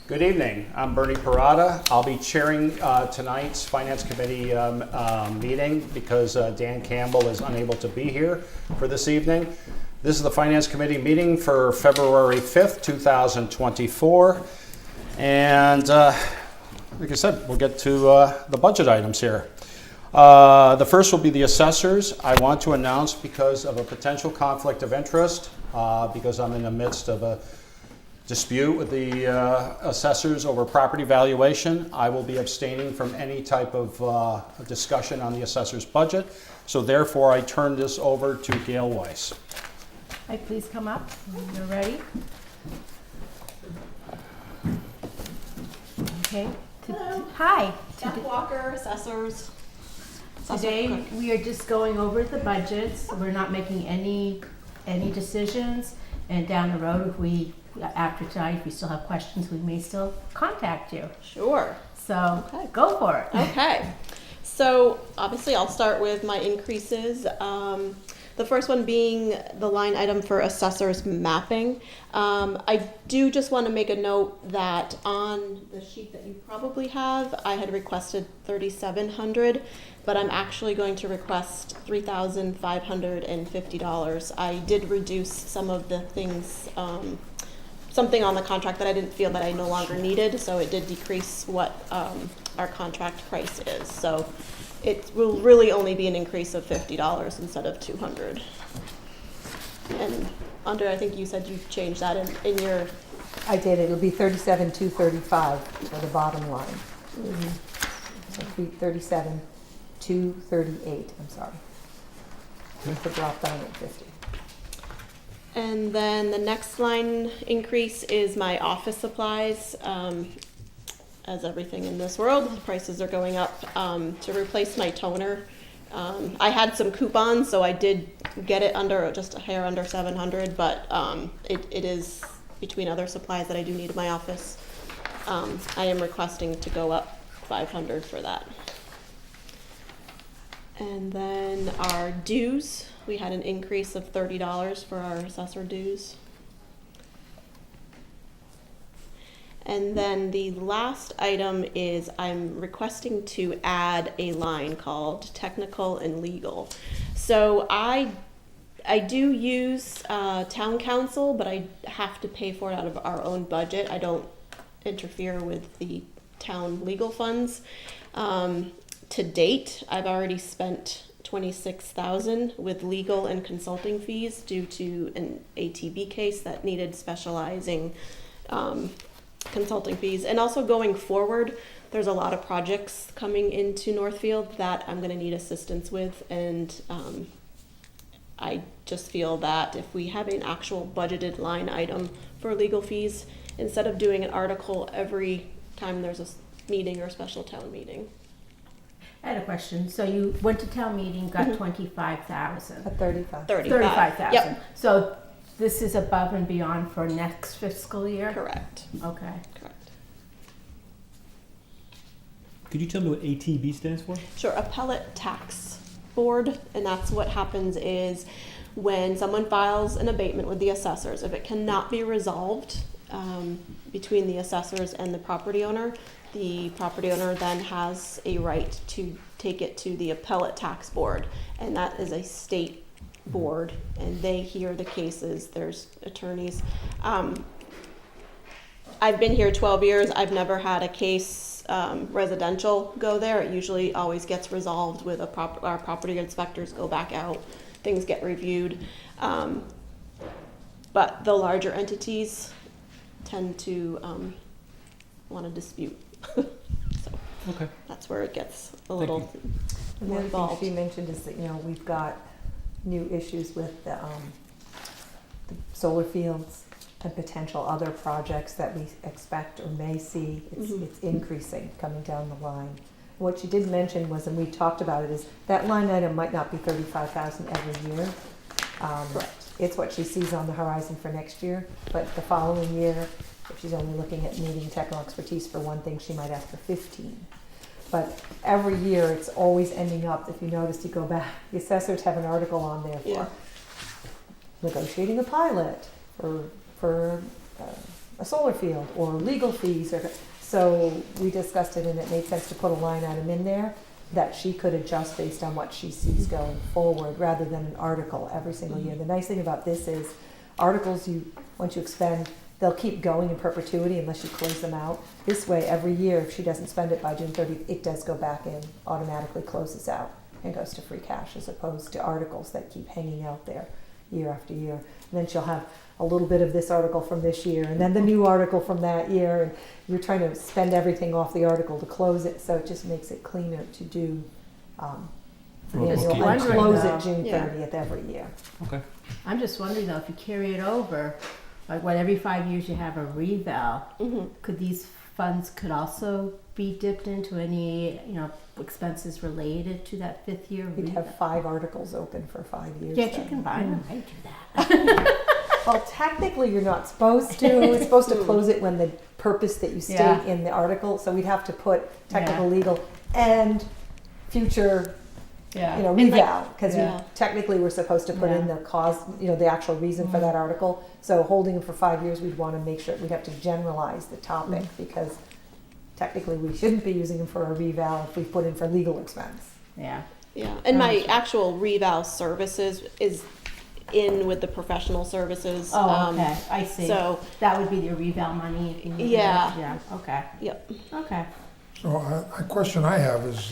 Good evening. I'm Bernie Parada. I'll be chairing tonight's Finance Committee meeting because Dan Campbell is unable to be here for this evening. This is the Finance Committee meeting for February 5th, 2024. And like I said, we'll get to the budget items here. The first will be the assessors. I want to announce, because of a potential conflict of interest, because I'm in the midst of a dispute with the assessors over property valuation, I will be abstaining from any type of discussion on the assessor's budget. So therefore, I turn this over to Gail Weiss. Hi, please come up when you're ready. Okay. Hello. Hi. Beth Walker, assessors. Today we are just going over the budgets. We're not making any decisions. And down the road, if after tonight, if we still have questions, we may still contact you. Sure. So go for it. Okay. So obviously I'll start with my increases. The first one being the line item for assessors mapping. I do just want to make a note that on the sheet that you probably have, I had requested $3,700, but I'm actually going to request $3,550. I did reduce some of the things, something on the contract that I didn't feel that I no longer needed, so it did decrease what our contract price is. So it will really only be an increase of $50 instead of $200. And under, I think you said you changed that in your. I did. It'll be 37,235 for the bottom line. So 37,238. I'm sorry. To drop down at 50. And then the next line increase is my office supplies. As everything in this world, the prices are going up. To replace my toner, I had some coupons, so I did get it under just a hair under $700, but it is between other supplies that I do need in my office. I am requesting to go up $500 for that. And then our dues, we had an increase of $30 for our assessor dues. And then the last item is I'm requesting to add a line called technical and legal. So I do use town council, but I have to pay for it out of our own budget. I don't interfere with the town legal funds. To date, I've already spent $26,000 with legal and consulting fees due to an ATB case that needed specializing consulting fees. And also going forward, there's a lot of projects coming into Northfield that I'm going to need assistance with, and I just feel that if we have an actual budgeted line item for legal fees, instead of doing an article every time there's a meeting or a special town meeting. I had a question. So you went to town meeting, got $25,000. At 35. 35,000. Yep. So this is above and beyond for next fiscal year? Correct. Okay. Correct. Could you tell me what ATB stands for? Sure, appellate tax board, and that's what happens is when someone files an abatement with the assessors, if it cannot be resolved between the assessors and the property owner then has a right to take it to the appellate tax board, and that is a state board, and they hear the cases. There's attorneys. I've been here 12 years. I've never had a case residential go there. It usually always gets resolved with our property inspectors go back out. Things get reviewed. But the larger entities tend to want to dispute. So Okay. that's where it gets a little And the more other thing involved. she mentioned is that, we've got new issues with the solar fields and potential other projects that we expect or may see. It's increasing coming down the line. What she did mention was, and we talked about it, is that line item might not be $35,000 every year. Correct. It's what she sees on the horizon for next year, but the following year, if she's only looking at needing technical expertise for one thing, she might ask for 15. But every year, it's always ending up, if you notice, you go back, the assessors have an article on there for Yeah. negotiating a pilot, for a solar field or legal fees. So we discussed it and it made sense to put a line item in there that she could adjust based on what she sees going forward rather than an article every single year. The nice thing about this is articles once you expend, they'll keep going in perpetuity unless you close them out. This way, every year, if she doesn't spend it by June 30th, it does go back in, automatically closes out and goes to free cash as opposed to articles that keep hanging out there year after year. And then she'll have a little bit of this article from this year and then the new article from that year. And you're trying to spend everything off the article to close it, so it just makes it cleaner to do Well, Just okay. and wondering, close though. it June Yeah. 30th every year. Okay. I'm just wondering though, if you carry it over, like what, every 5 years you have a reval, could these funds could also be dipped into any, expenses related to that 5th year You'd reval? have 5 articles open for 5 years. Can't you then. combine them? I do that. Well, technically, you're not supposed to. It's supposed to close it when the purpose that you state Yeah. in the article. So we'd have to put technical, Yeah. legal, and future, Yeah. And like- reval, because Yeah. technically we're supposed to put in Yeah. the cause, the actual reason for that article. So holding it for 5 years, we'd want to make sure we'd have to generalize the topic because technically we shouldn't be using them for a reval if we put in for legal expense. Yeah. Yeah, and my actual reval services is in with the professional services. Oh, okay, I see. So, That would be your reval money? if you- Yeah. Yeah, okay, yep. okay. So a question I have is,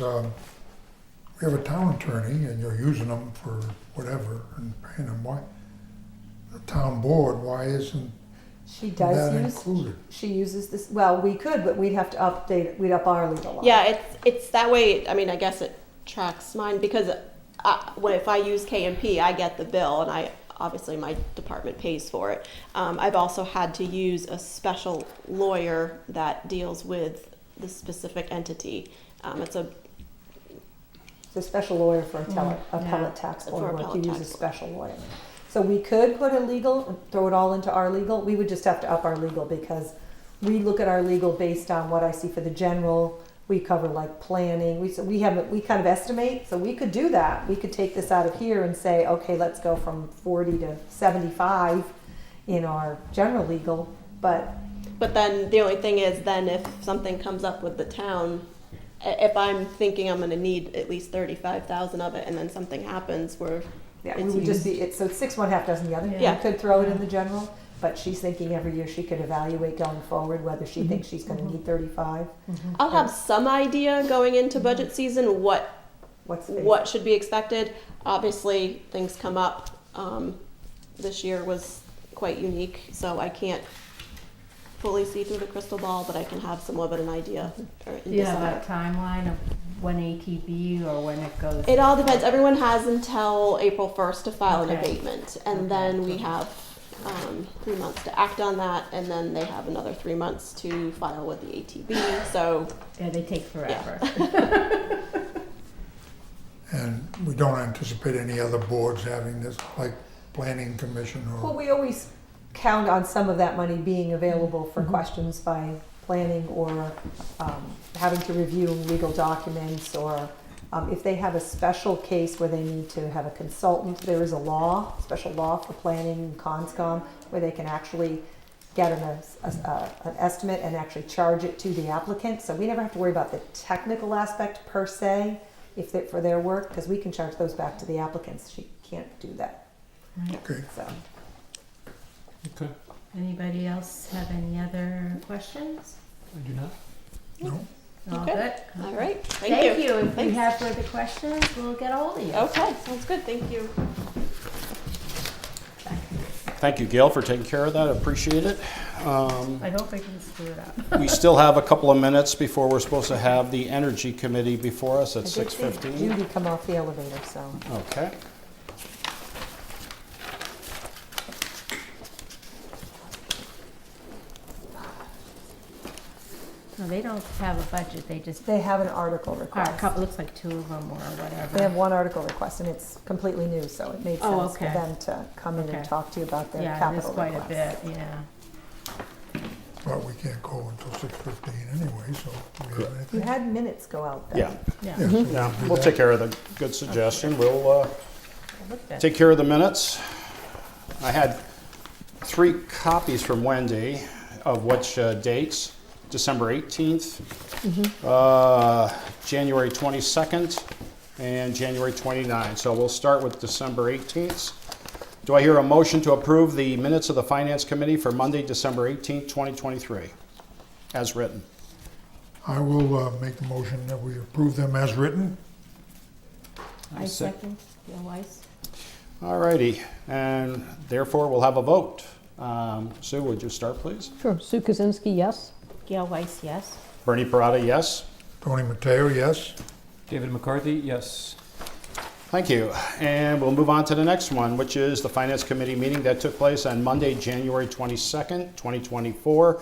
we have a town attorney and you're using them for whatever and paying them, why? The town board, why isn't She that does included? she uses this, well, we could, but we'd have to update, we'd up our legal line. Yeah, it's that way. I mean, I guess it tracks mine because if I use KMP, I get the bill, and obviously my department pays for it. I've also had to use a special lawyer that deals with the specific entity. It's a It's a special lawyer for Yeah. appellate tax For board work, appellate you use a tax. special lawyer. So we could put a legal, throw it all into our legal, we would just have to up our legal because we look at our legal based on what I see for the general, we cover like planning, we kind of estimate, so we could do that. We could take this out of here and say, okay, let's go from 40 to 75 in our general legal, but But then the only thing is, then if something comes up with the town, if I'm thinking I'm going to need at least 35,000 of it, and then something happens where yeah, we It's would just be, so it's 6, 1/2 dozen the other. Yeah. We could throw it in the general, but she's thinking every year she could evaluate going forward whether she thinks she's gonna need 35. I'll have some idea going into budget season what What's should be expected. Obviously, things come up. This year was quite unique, so I can't fully see through the crystal ball, but I can have somewhat of an idea. Do you have a timeline of when ATB or when it goes? It all depends. Everyone has until April 1st to file an Okay. abatement, and then we have 3 months to act on that, and then they have another 3 months to file with the ATB. So Yeah, they take forever. And we don't anticipate any other boards having this, like planning commission Well, or, we always count on some of that money being available for questions by planning or having to review legal documents or if they have a special case where they need to have a consultant, there is a law, special law for planning and conscom where they can actually get an estimate and actually charge it to the applicant. So we never have to worry about the technical aspect per se for their work because we can charge those back to the applicants. She can't do that. okay. So. Okay. Anybody else have any other questions? I do not. No, All Okay. good? all right, Thank you. If we Thanks. have further questions, we'll get ahold of you. Okay, sounds good. Thank you. Thank you, Gail, for taking care of that. Appreciate it. I hope I can screw it up. We still have a couple of minutes before we're supposed to have the Energy Committee before us at I did see 6:15. Judy come off the elevator, so. Okay. No, they don't have a budget, they just, They have an article or a request. couple, looks like 2 of them or whatever. They have one article request, and it's completely new, so it made Oh, sense for okay. them to come in Okay. and talk to you about their Yeah, it is capital quite a request. bit, yeah. but we can't go until 6:15 anyway, so do we have You anything? had minutes go out then. Yeah, Yeah. Yeah, so we yeah, can do we'll that. take care of the, good suggestion. We'll Look at- take care of the minutes. I had 3 copies from Wendy. of which dates? December 18th, January 22nd, and January 29th. So we'll start with December 18th. Do I hear a motion to approve the minutes of the Finance Committee for Monday, December 18th, 2023, as written? I will make the motion that we approve them as written. I second. Gail Weiss. All righty, and therefore we'll have a vote. Sue, would you start, please? Sure. Sue Kaczynski, yes. Gail Weiss, yes. Bernie Parada, yes. Tony Mateo, yes. David McCarthy, yes. Thank you. And we'll move on to the next one, which is the Finance Committee meeting that took place on Monday, January 22nd, 2024,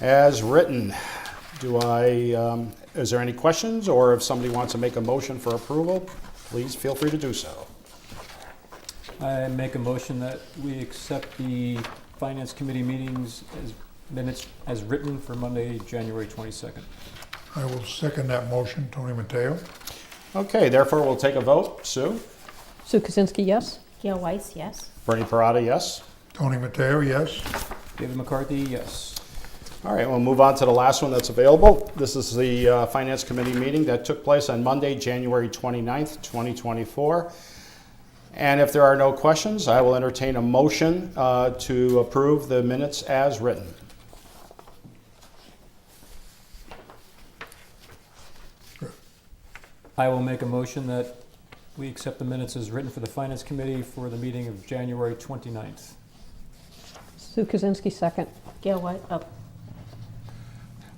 as written. Is there any questions, or if somebody wants to make a motion for approval, please feel free to do so. I make a motion that we accept the Finance Committee minutes as written for Monday, January 22nd. I will second that motion, Tony Mateo. Okay, therefore we'll take a vote. Sue? Sue Kaczynski, yes. Gail Weiss, yes. Bernie Parada, yes. Tony Mateo, yes. David McCarthy, yes. All right, we'll move on to the last one that's available. This is the Finance Committee meeting that took place on Monday, January 29th, 2024. And if there are no questions, I will entertain a motion to approve the minutes as written. I will make a motion that we accept the minutes as written for the Finance Committee for the meeting of January 29th. Sue Kaczynski, second. Gail Weiss,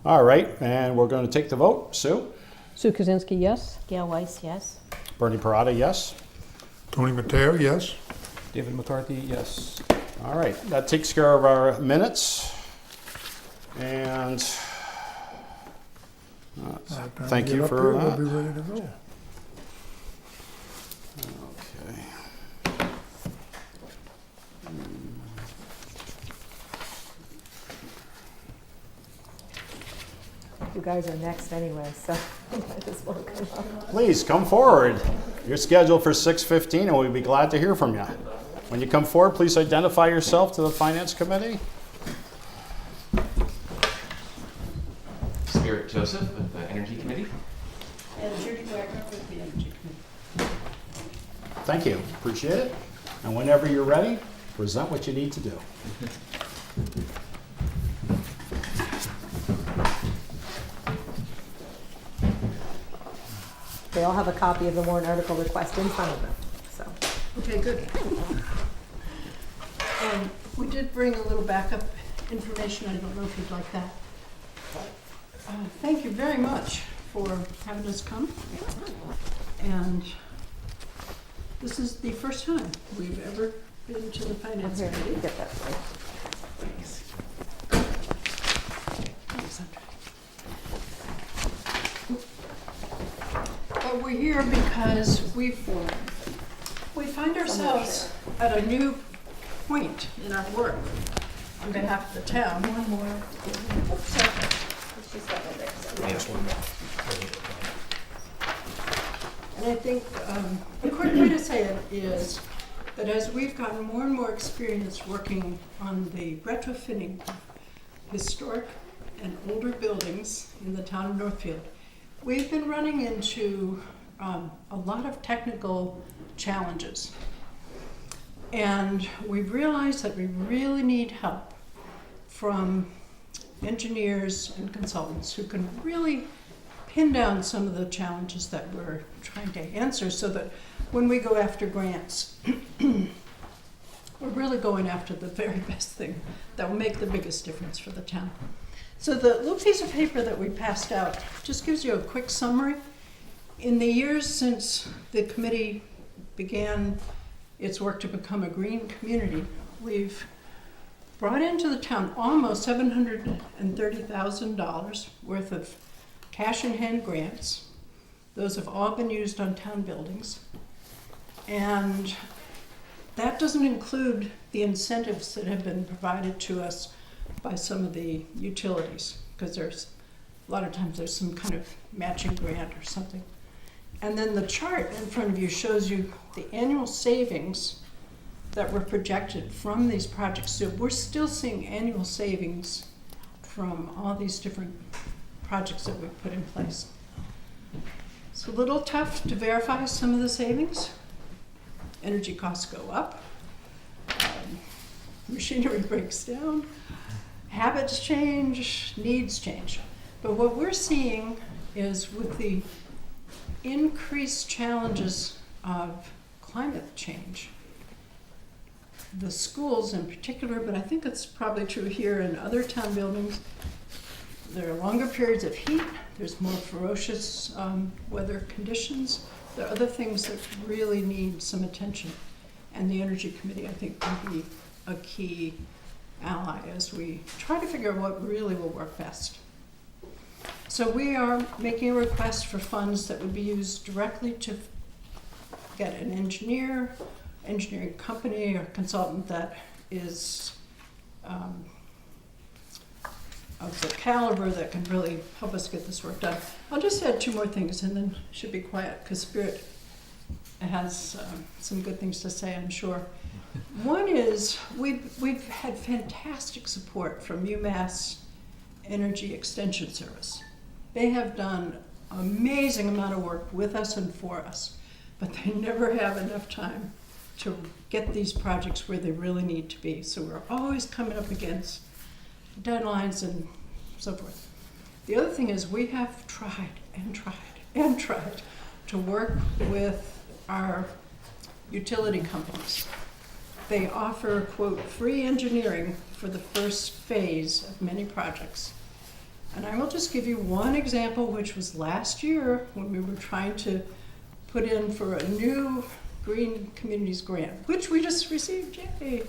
All right, and we're going to take the vote. Sue? Sue Kaczynski, yes. Gail Weiss, yes. Bernie Parada, yes. Tony Mateo, yes. David McCarthy, yes. All right, that takes care of our minutes. And By the time thank we you get for up here, that. We'll be ready to go. Okay. You guys are next anyway, so might as well come up. Please come forward. You're scheduled for 6:15, and we'd be glad to hear from you. When you come forward, please identify yourself to the Finance Committee. Spirit Joseph with the Energy Committee. And Judy Wagner with the Energy Committee. Thank you. Appreciate it. And whenever you're ready, present what you need to do. They all have a copy of the warrant article request in front of them, so. Okay, good. We did bring a little backup information. I don't know if you'd like that. Thank you very much for having us come. And this is the first time we've ever been to the Finance Here, Committee. get that for you. Thanks. Thanks, Andre. But we're here because we find ourselves at a new point in our work on behalf of the town. One more. And I think the quick way to say it is that as we've gotten more and more experience working on the retrofitting of historic and older buildings in the town of Northfield, we've been running into a lot of technical challenges. And we've realized that we really need help from engineers and consultants who can really pin down some of the challenges that we're trying to answer so that when we go after grants, we're really going after the very best thing that will make the biggest difference for the town. So the little piece of paper that we passed out just gives you a quick summary. In the years since the committee began its work to become a green community, we've brought into the town almost $730,000 worth of cash in hand grants. Those have all been used on town buildings. And that doesn't include the incentives that have been provided to us by some of the utilities, because there's a lot of times there's some kind of matching grant or something. And then the chart in front of you shows you the annual savings that were projected from these projects. So we're still seeing annual savings from all these different projects that we've put in place. It's a little tough to verify some of the savings. Energy costs go up, machinery breaks down, habits change, needs change. But what we're seeing is with the increased challenges of climate change, the schools in particular, but I think it's probably true here in other town buildings, there are longer periods of heat, there's more ferocious weather conditions. There are other things that really need some attention. And the Energy Committee, I think, can be a key ally as we try to figure out what really will work best. So we are making a request for funds that would be used directly to get an engineering company or consultant that is of the caliber that can really help us get this work done. I'll just add two more things and then should be quiet because Spirit has some good things to say, I'm sure. One is we've had fantastic support from UMass Energy Extension Service. They have done an amazing amount of work with us and for us, but they never have enough time to get these projects where they really need to be. So we're always coming up against deadlines and so forth. The other thing is we have tried and tried and tried to work with our utility companies. They offer, quote, free engineering for the first phase of many projects. And I will just give you one example, which was last year when we were trying to put in for a new Green Communities grant, which we just received, yay,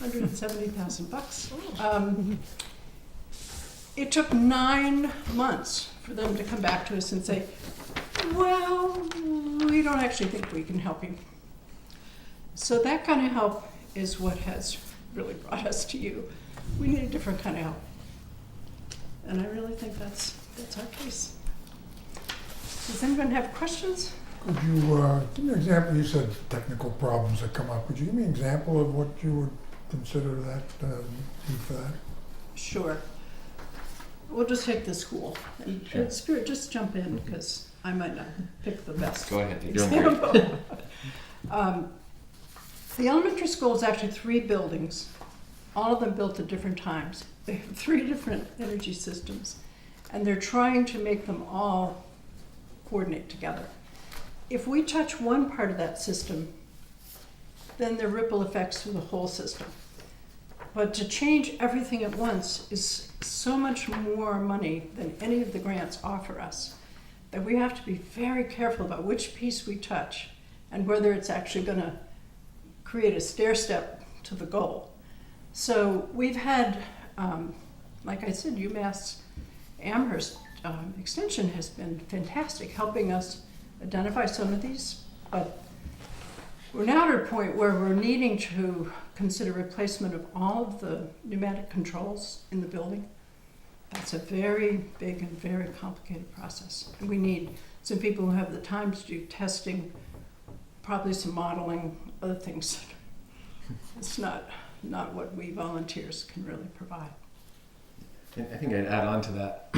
$170,000. It took 9 months for them to come back to us and say, well, we don't actually think we can help you. So that kind of help is what has really brought us to you. We need a different kind of help. And I really think that's our case. Does anyone have questions? Could you give me an example? You said technical problems that come up. Could you give me an example of what you would consider that need for that? Sure. We'll just take the school. And Sure. Spirit, just jump in because I might not pick the best Go ahead, you're doing great. example. The elementary school is actually 3 buildings, all of them built at different times. They have 3 different energy systems, and they're trying to make them all coordinate together. If we touch one part of that system, then there are ripple effects through the whole system. But to change everything at once is so much more money than any of the grants offer us that we have to be very careful about which piece we touch and whether it's actually going to create a stair step to the goal. So we've had, like I said, UMass Amherst Extension has been fantastic, helping us identify some of these, but we're now at a point where we're needing to consider replacement of all of the pneumatic controls in the building. That's a very big and very complicated process. And we need some people who have the time to do testing, probably some modeling, other things. It's not what we volunteers can really provide. I think I'd add on to that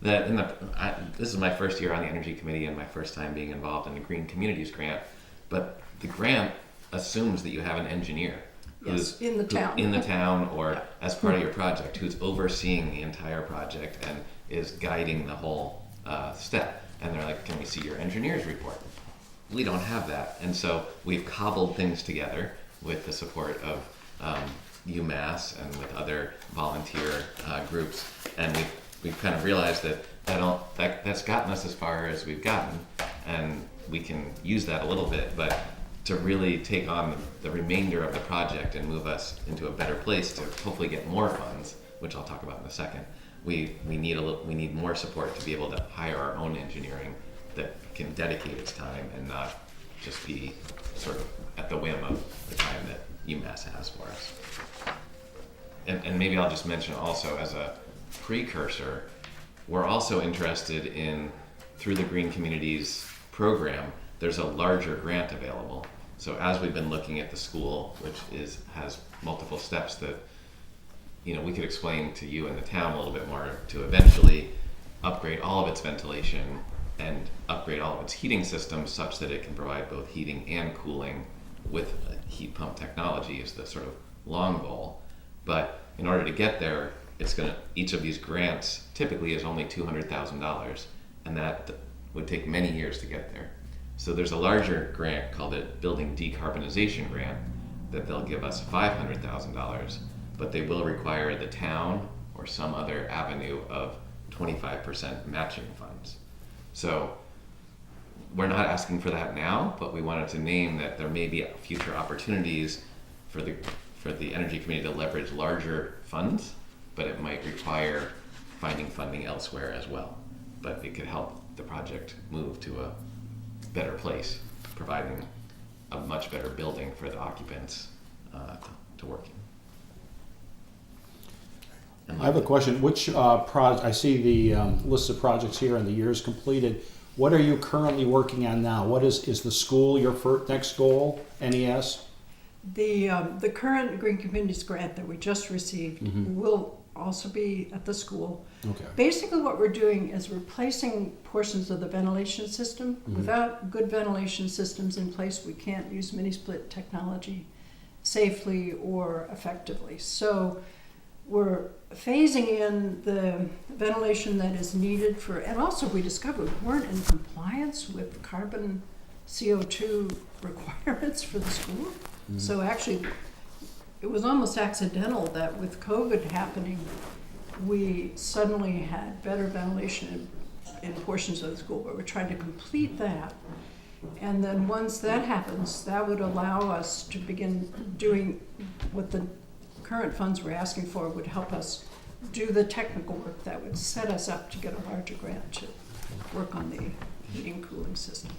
that this is my first year on the Energy Committee and my first time being involved in the Green Communities grant, but the grant assumes that you have an engineer Yes, in the town or as part of your project who's overseeing the entire project and is guiding the whole step. And they're like, can we see your engineer's report? We don't have that. And so we've cobbled things together with the support of UMass and with other volunteer groups. And we've kind of realized that that's gotten us as far as we've gotten, and we can use that a little bit, but to really take on the remainder of the project and move us into a better place to hopefully get more funds, which I'll talk about in a second, we need more support to be able to hire our own engineering that can dedicate its time and not just be sort of at the whim of the time that UMass has for us. And maybe I'll just mention also as a precursor, we're also interested in, through the Green Communities program, there's a larger grant available. So as we've been looking at the school, which has multiple steps that we could explain to you and the town a little bit more to eventually upgrade all of its ventilation and upgrade all of its heating systems such that it can provide both heating and cooling with heat pump technology is the sort of long goal. But in order to get there, each of these grants typically is only $200,000, and that would take many years to get there. So there's a larger grant called a Building Decarbonization Grant that they'll give us $500,000, but they will require the town or some other avenue of 25% matching funds. So we're not asking for that now, but we wanted to name that there may be future opportunities for the Energy Committee to leverage larger funds, but it might require finding funding elsewhere as well. But it could help the project move to a better place, providing a much better building for the occupants to work in. I have a question. Which I see the list of projects here and the years completed. What are you currently working on now? What is the school your next goal? NES? The current Green Communities grant that we just received will also be at the school. Okay. Basically what we're doing is replacing portions of the ventilation system. Without good ventilation systems in place, we can't use mini-split technology safely or effectively. So we're phasing in the ventilation that is needed and also we discovered we weren't in compliance with carbon CO2 requirements for the school. So actually, it was almost accidental that with COVID happening, we suddenly had better ventilation in portions of the school, but we're trying to complete that. And then once that happens, that would allow us to begin doing what the current funds we're asking for would help us do the technical work that would set us up to get a larger grant to work on the heating cooling system.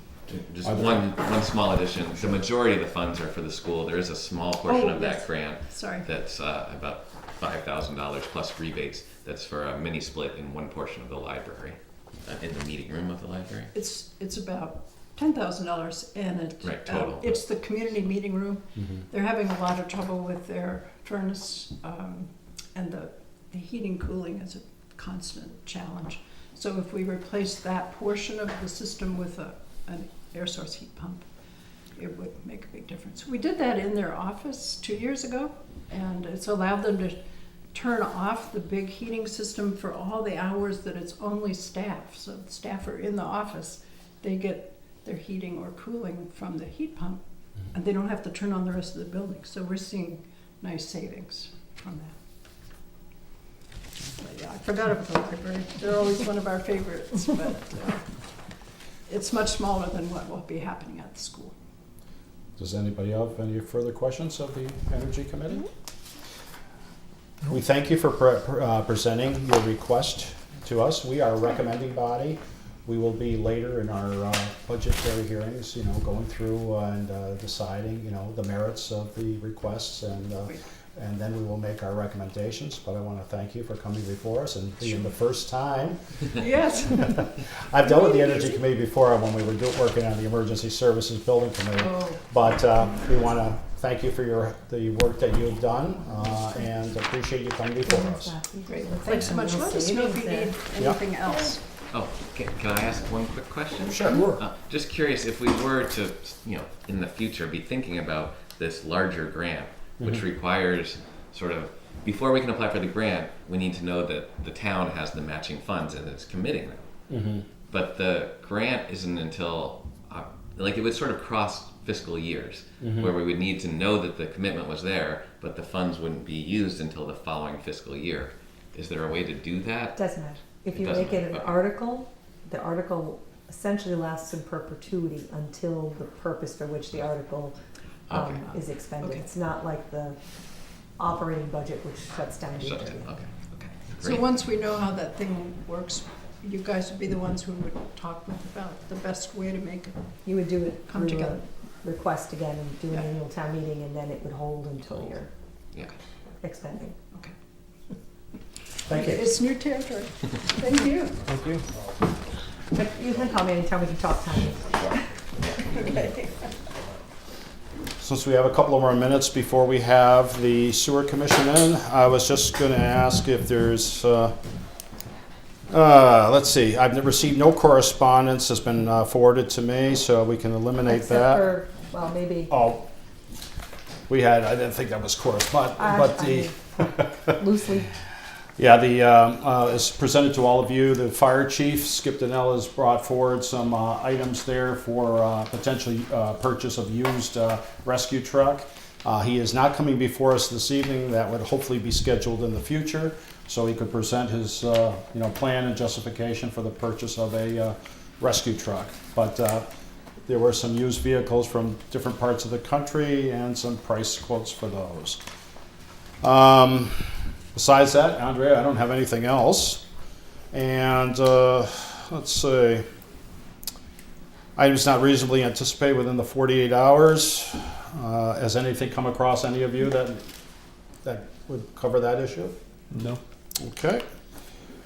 Just one small addition. The majority of the funds are for the school. There is a small portion of that grant that's about $5,000 plus rebates. That's for a mini split in one portion of the library, in the meeting room of the library. It's about $10,000, and total. It's the community meeting room. They're having a lot of trouble with their furnace, and the heating cooling is a constant challenge. So if we replace that portion of the system with an air source heat pump, it would make a big difference. We did that in their office 2 years ago, and it's allowed them to turn off the big heating system for all the hours that it's only staff. So the staff are in the office, they get their heating or cooling from the heat pump, and they don't have to turn on the rest of the building. So we're seeing nice savings from that. But yeah, I forgot about the library. They're always one of our favorites, but it's much smaller than what will be happening at the school. Does anybody have any further questions of the Energy Committee? We thank you for presenting your request to us. We are a recommending body. We will be later in our budgetary hearings, going through and deciding, the merits of the requests, and then we will make our recommendations. But I want to thank you for coming before us and being the first time. Yes. I've dealt with the Energy Committee before when we were working on the Emergency Services Building Committee. But we want to thank you for the work that you've done and appreciate you coming before us. Great. Well, thanks so much. Let us know if you need anything else. Oh, can I ask one quick question? Sure. Just curious, if we were to, in the future, be thinking about this larger grant, which requires sort of, before we can apply for the grant, we need to know that the town has the matching funds and is committing them. But the grant isn't until, it would sort of cross fiscal years, where we would need to know that the commitment was there, but the funds wouldn't be used until the following fiscal year. Is there a way to do that? Doesn't matter. If you make it an article, the article essentially lasts in perpetuity until the purpose for which the article is expended. Okay. It's not like the operating budget, which shuts down immediately. Okay. So Great. once we know how that thing works, you guys would be the ones who would talk with about the best way to make it You would do it come through together. a request again and do an Yeah. annual town meeting, and then it would hold until you're Yeah. expending. Okay. Thank you. It's new territory. Thank you. Thank you. But you can call me anytime we can talk time. Okay. since we have a couple of more minutes before we have the sewer commission in, I was just going to ask if there's, let's see, I've received no correspondence that's been forwarded to me, so we can eliminate Except that. for, well, maybe, Oh, I didn't think that was correspondence, but the, loosely, yeah, as presented to all of you, the fire chief, Skip Donnell, has brought forward some items there for potentially purchase of used rescue truck. He is not coming before us this evening. That would hopefully be scheduled in the future, so he could present his plan and justification for the purchase of a rescue truck. But there were some used vehicles from different parts of the country and some price quotes for those. Besides that, Andrea, I don't have anything else. And let's see. Items not reasonably anticipated within the 48 hours. Has anything come across any of you that would cover that issue? No. Okay.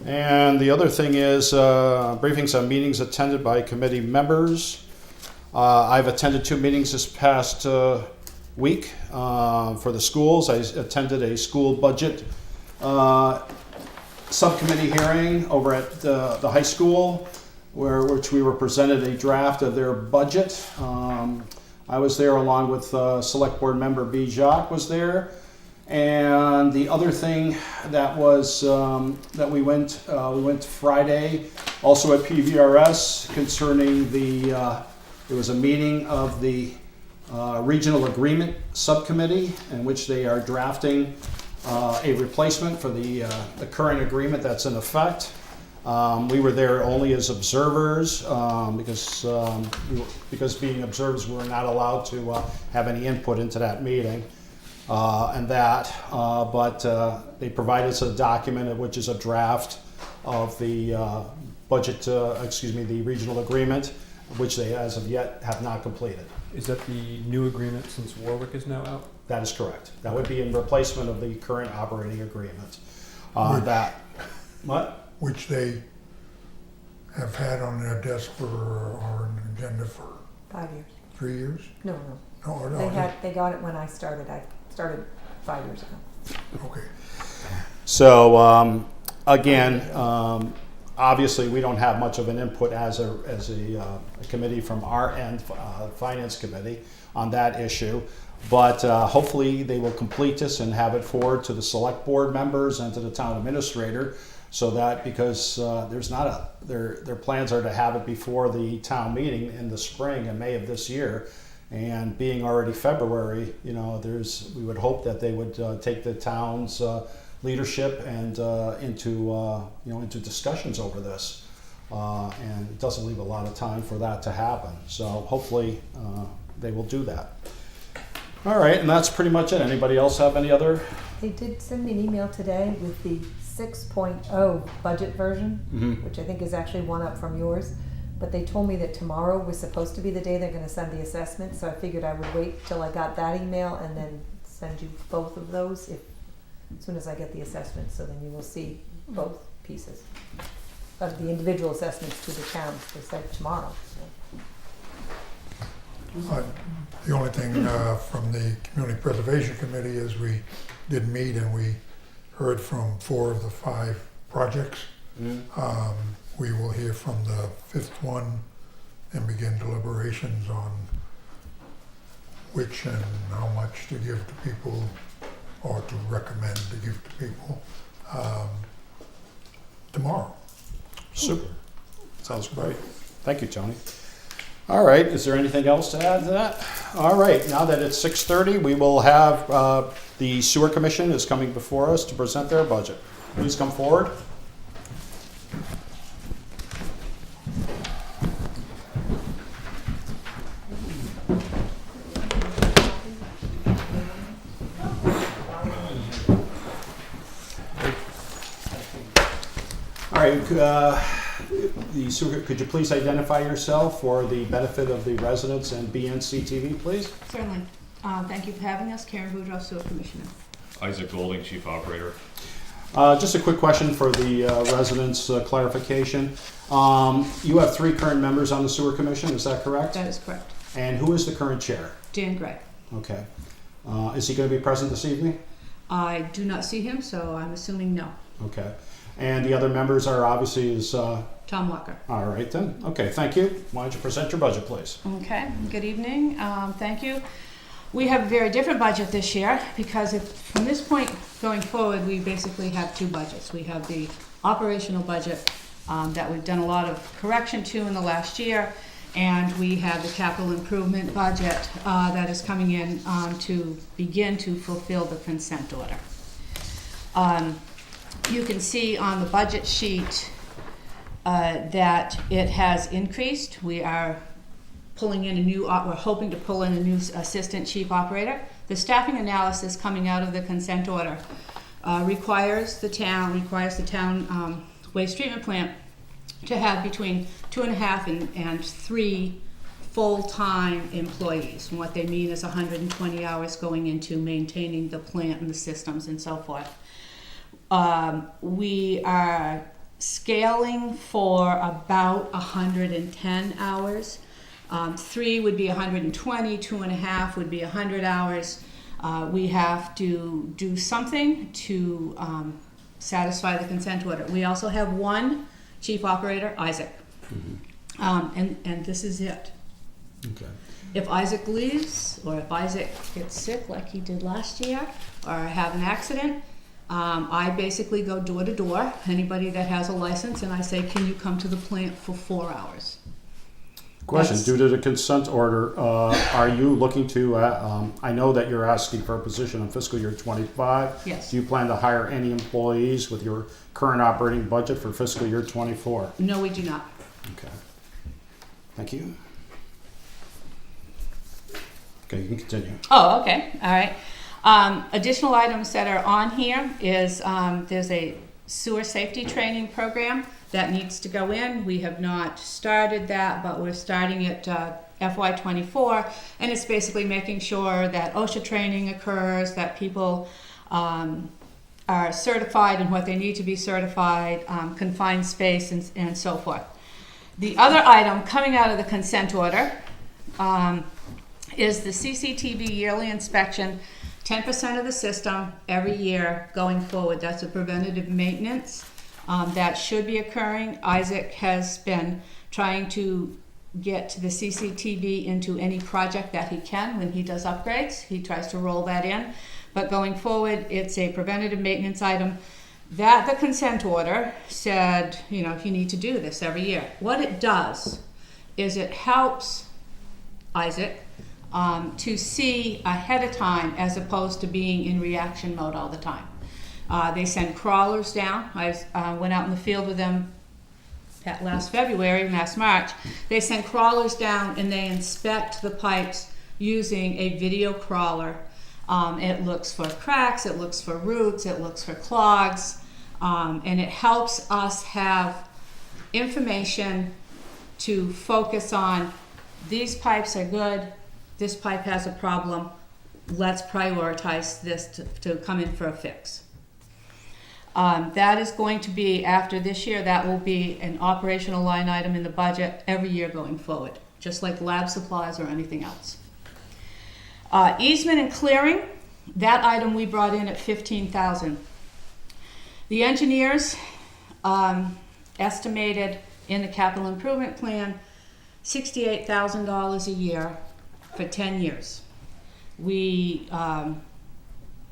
And the other thing is briefings on meetings attended by committee members. I've attended 2 meetings this past week for the schools. I attended a school budget subcommittee hearing over at the high school, which we were presented a draft of their budget. I was there along with Select Board member B. Jacques was there. And the other thing that was that we went Friday, also at PVRS, concerning there was a meeting of the regional agreement subcommittee in which they are drafting a replacement for the current agreement that's in effect. We were there only as observers because being observers, we were not allowed to have any input into that meeting. But they provided us a document which is a draft of the the regional agreement, which they as of yet have not completed. Is that the new agreement since Warwick is now out? That is correct. That would be in replacement of the current operating agreement. Which they have had on their desk or an agenda for 5 years. 3 years? No. They got it when I started. I started 5 years ago. Okay. So again, obviously we don't have much of an input as a committee from our end, Finance Committee, on that issue. But hopefully they will complete this and have it forward to the Select Board members and to the Town Administrator, so that because their plans are to have it before the town meeting in the spring and May of this year. And being already February, we would hope that they would take the town's leadership and into discussions over this, and it doesn't leave a lot of time for that to happen. So hopefully they will do that. All right, and that's pretty much it. Anybody else have any other? They did send me an email today with the 6.0 budget version, which I think is actually one up from yours. But they told me that tomorrow was supposed to be the day they're going to send the assessment, so I figured I would wait till I got that email and then send you both of those as soon as I get the assessment, so then you will see both pieces of the individual assessments to the towns. They said tomorrow. So. The only thing from the Community Preservation Committee is we did meet and we heard from 4 of the 5 projects. We will hear from the 5th one and begin deliberations on which and how much to give to people or to recommend to give to people tomorrow. Super. Sounds great. Thank you, Tony. All right, is there anything else to add to that? All right, now that it's 6:30, we will have the Sewer Commission is coming before us to present their budget. Please come forward. All right, could you please identify yourself for the benefit of the residents and BNC TV, please? Certainly. Thank you for having us. Karen Boudreau, Sewer Commissioner. Isaac Golding, Chief Operator. Just a quick question for the residents' clarification. You have 3 current members on the Sewer Commission, is that correct? That is correct. And who is the current chair? Dan Gray. Okay. Is he going to be present this evening? I do not see him, so I'm assuming no. Okay. And the other members are obviously Tom Walker. all right then. Okay, thank you. Why don't you present your budget, please? Okay, good evening. Thank you. We have a very different budget this year because from this point going forward, we basically have two budgets. We have the operational budget that we've done a lot of correction to in the last year, and we have the capital improvement budget that is coming in to begin to fulfill the consent order. You can see on the budget sheet that it has increased. We are pulling in we're hoping to pull in a new assistant chief operator. The staffing analysis coming out of the consent order requires the town waste treatment plant to have between 2.5 and 3 full-time employees. And what they mean is 120 hours going into maintaining the plant and the systems and so forth. We are scaling for about 110 hours. 3 would be 120, 2.5 would be 100 hours. We have to do something to satisfy the consent order. We also have one chief operator, Isaac. And this is it. Okay. If Isaac leaves, or if Isaac gets sick like he did last year, or have an accident, I basically go door to door, anybody that has a license, and I say, can you come to the plant for 4 hours? Question, due to the consent order, are you looking to, I know that you're asking for a position in fiscal year 25. Yes. Do you plan to hire any employees with your current operating budget for fiscal year 24? No, we do not. Okay. Thank you. Okay, you can continue. Oh, okay, all right. Additional items that are on here is there's a sewer safety training program that needs to go in. We have not started that, but we're starting it FY24, and it's basically making sure that OSHA training occurs, that people are certified in what they need to be certified, confined space, and so forth. The other item coming out of the consent order is the CCTV yearly inspection, 10% of the system every year going forward. That's a preventative maintenance that should be occurring. Isaac has been trying to get the CCTV into any project that he can when he does upgrades. He tries to roll that in. But going forward, it's a preventative maintenance item that the consent order said, you need to do this every year. What it does is it helps Isaac to see ahead of time as opposed to being in reaction mode all the time. They send crawlers down. I went out in the field with them last March. They send crawlers down and they inspect the pipes using a video crawler. It looks for cracks, it looks for roots, it looks for clogs, and it helps us have information to focus on these pipes are good, this pipe has a problem, let's prioritize this to come in for a fix. That is going to be, after this year, that will be an operational line item in the budget every year going forward, just like lab supplies or anything else. Easement and clearing, that item we brought in at $15,000. The engineers estimated in the capital improvement plan $68,000 a year for 10 years. We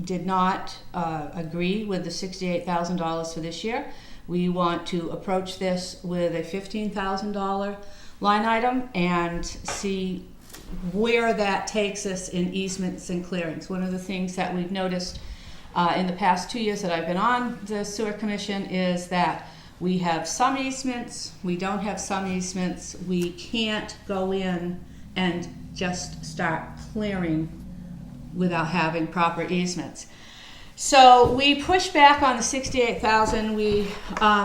did not agree with the $68,000 for this year. We want to approach this with a $15,000 line item and see where that takes us in easements and clearings. One of the things that we've noticed in the past 2 years that I've been on the sewer commission is that we have some easements, we don't have some easements, we can't go in and just start clearing without having proper easements. So we pushed back on the $68,000. We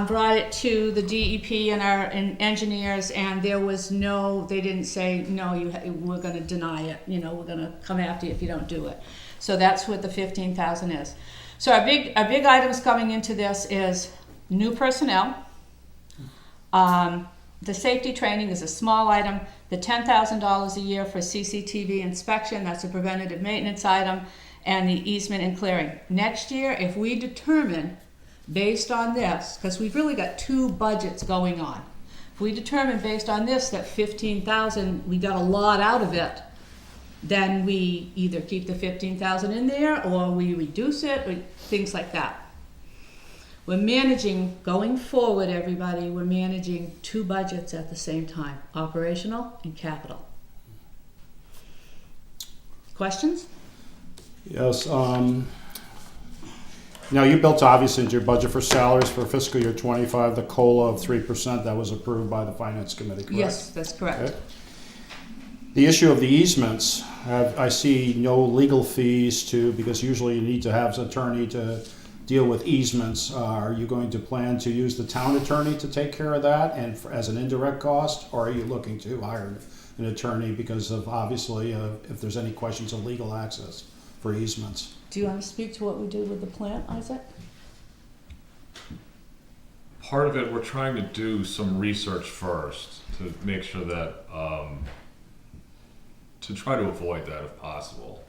brought it to the DEP and our engineers, and there was they didn't say, no, we're going to deny it. We're going to come after you if you don't do it. So that's what the $15,000 is. So our big items coming into this is new personnel, The safety training is a small item. The $10,000 a year for CCTV inspection, that's a preventative maintenance item, and the easement and clearing. Next year, if we determine, based on this, because we've really got two budgets going on, if we determine based on this that 15,000, we got a lot out of it, then we either keep the 15,000 in there or we reduce it, or things like that. We're managing, going forward, everybody, we're managing two budgets at the same time, operational and capital. Questions? Yes, now you built obviously into your budget for salaries for fiscal year 25, the COLA of 3% that was approved by the Finance Committee, correct? Yes, that's correct. Okay. The issue of the easements, I see no legal fees because usually you need to have an attorney to deal with easements. Are you going to plan to use the town attorney to take care of that and as an indirect cost, or are you looking to hire an attorney because of obviously if there's any questions of legal access for easements? Do you want to speak to what we did with the plant, Isaac? Part of it, we're trying to do some research first to make sure that, to try to avoid that if possible.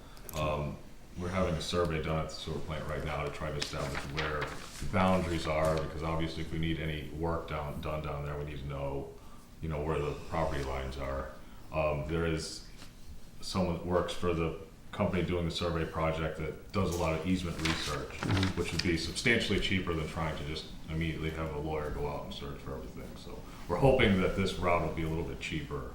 We're having a survey done at the sewer plant right now to try to establish where the boundaries are, because obviously if we need any work done down there, we need to know, where the property lines are. There is someone that works for the company doing the survey project that does a lot of easement research, which would be substantially cheaper than trying to just immediately have a lawyer go out and search for everything. So we're hoping that this route will be a little bit cheaper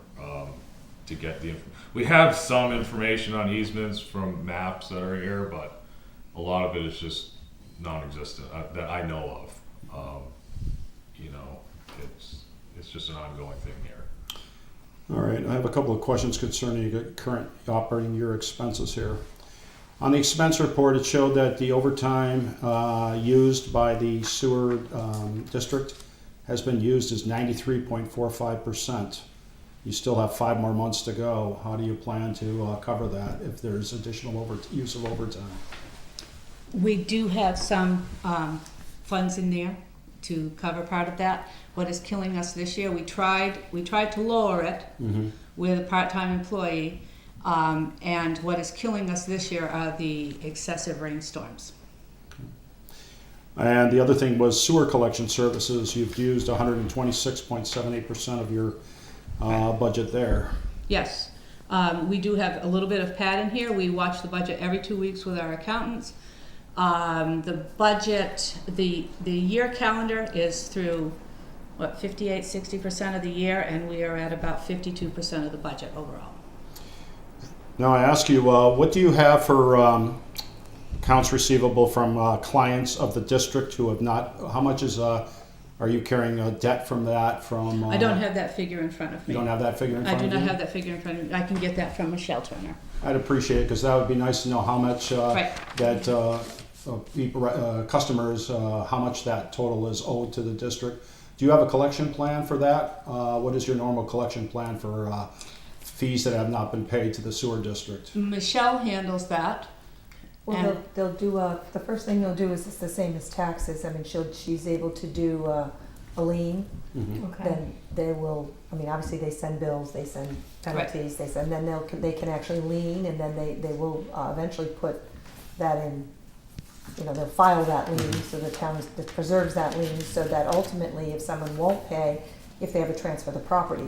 to get the we have some information on easements from maps that are here, but a lot of it is just non-existent that I know of. It's just an ongoing thing here. All right, I have a couple of questions concerning the current operating year expenses here. On the expense report, it showed that the overtime used by the sewer district has been used as 93.45%. You still have 5 more months to go. How do you plan to cover that if there's additional use of overtime? We do have some funds in there to cover part of that. What is killing us this year, we tried to lower it with a part-time employee, and what is killing us this year are the excessive rainstorms. And the other thing was sewer collection services. You've used 126.78% of your budget there. Yes, we do have a little bit of pad in here. We watch the budget every 2 weeks with our accountants. The budget, the year calendar is through 58-60% of the year, and we are at about 52% of the budget overall. Now I ask you, what do you have for accounts receivable from clients of the district who have not? How much is? Are you carrying a debt from that? From I don't have that figure in front of me. You don't have that figure in front of you? I do not have that figure in front of me. I can get that from Michelle Turner. I'd appreciate it because that would be nice to know how much that customers, how much that total is owed to the district. Do you have a collection plan for that? What is your normal collection plan for fees that have not been paid to the sewer district? Michelle handles that. Well, they'll do the first thing they'll do is it's the same as taxes. I mean, she's able to do a lien. Okay. Then they will. I mean, obviously they send bills, they send penalties, they send. Then they can actually lien, and then they will eventually put that in. They'll file that lien so the town preserves that lien so that ultimately, if someone won't pay, if they ever transfer the property,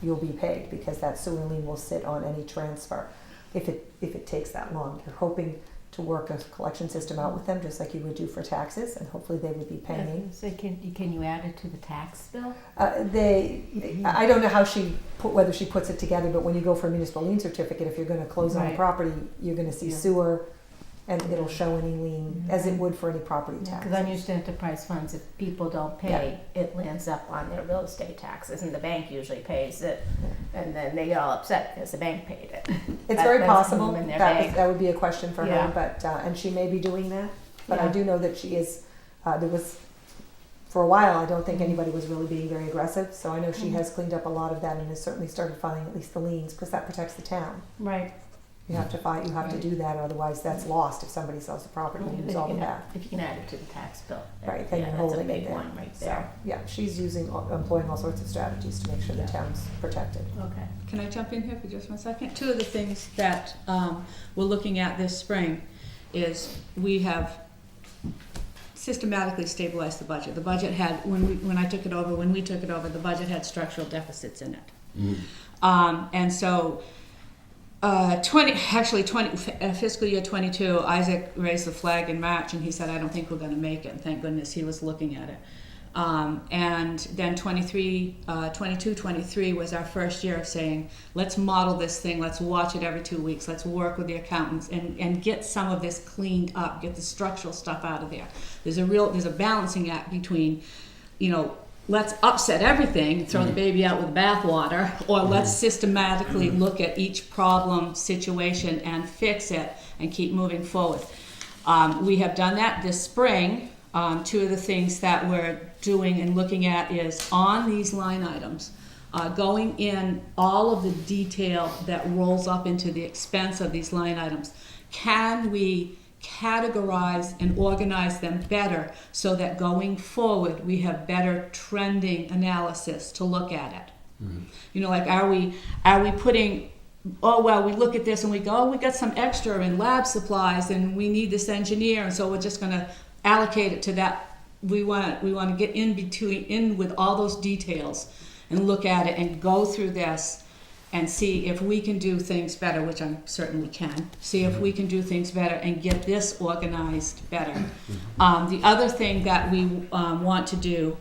you'll be paid because that sewer lien will sit on any transfer. If it takes that long, you're hoping to work a collection system out with them, just like you would do for taxes, and hopefully they would be paying. So can you add it to the tax bill? I don't know how whether she puts it together, but when you go for a municipal lien certificate, if you're going to close on a Right. property, you're going to see sewer, and it'll show any lien as it would for any property tax. Because I'm used to enterprise funds, if people don't pay, it lands up on their real estate taxes, and the bank usually pays it, and then they get all upset because the bank paid it. It's very That's possible. in their bank. That would be a question for Yeah. her, but and she may be doing that. But I Yeah. do know that she is. There was for a while. I don't think anybody was really being very aggressive. So I know she has cleaned up a lot of that and has certainly started filing at least the liens because that protects the town. Right. You have to do that, otherwise that's lost if somebody sells the property and uses all of that. If you can add it to the tax bill. Right, then Yeah, you're that's a holding it big there. one right So, there. yeah, she's employing all sorts of strategies to make sure the town's protected. Okay. Can I jump in here for just 1 second? Two of the things that we're looking at this spring is we have systematically stabilized the budget. The budget had, when we took it over, the budget had structural deficits in it. And so, fiscal year 22, Isaac raised the flag in March and he said, I don't think we're gonna make it. And thank goodness he was looking at it. And then 22, 23 was our first year of saying, let's model this thing, let's watch it every 2 weeks, let's work with the accountants and get some of this cleaned up, get the structural stuff out of there. There's a balancing act between, let's upset everything, throw the baby out with the bathwater, or let's systematically look at each problem situation and fix it and keep moving forward. We have done that this spring. Two of the things that we're doing and looking at is on these line items, going in all of the detail that rolls up into the expense of these line items. Can we categorize and organize them better so that going forward we have better trending analysis to look at it? Like are we putting, oh well, we look at this and we go, oh, we got some extra in lab supplies and we need this engineer, and so we're just going to allocate it to that. We want to get in with all those details and look at it and go through this and see if we can do things better, which I certainly can. See if we can do things better and get this organized better. The other thing that we want to do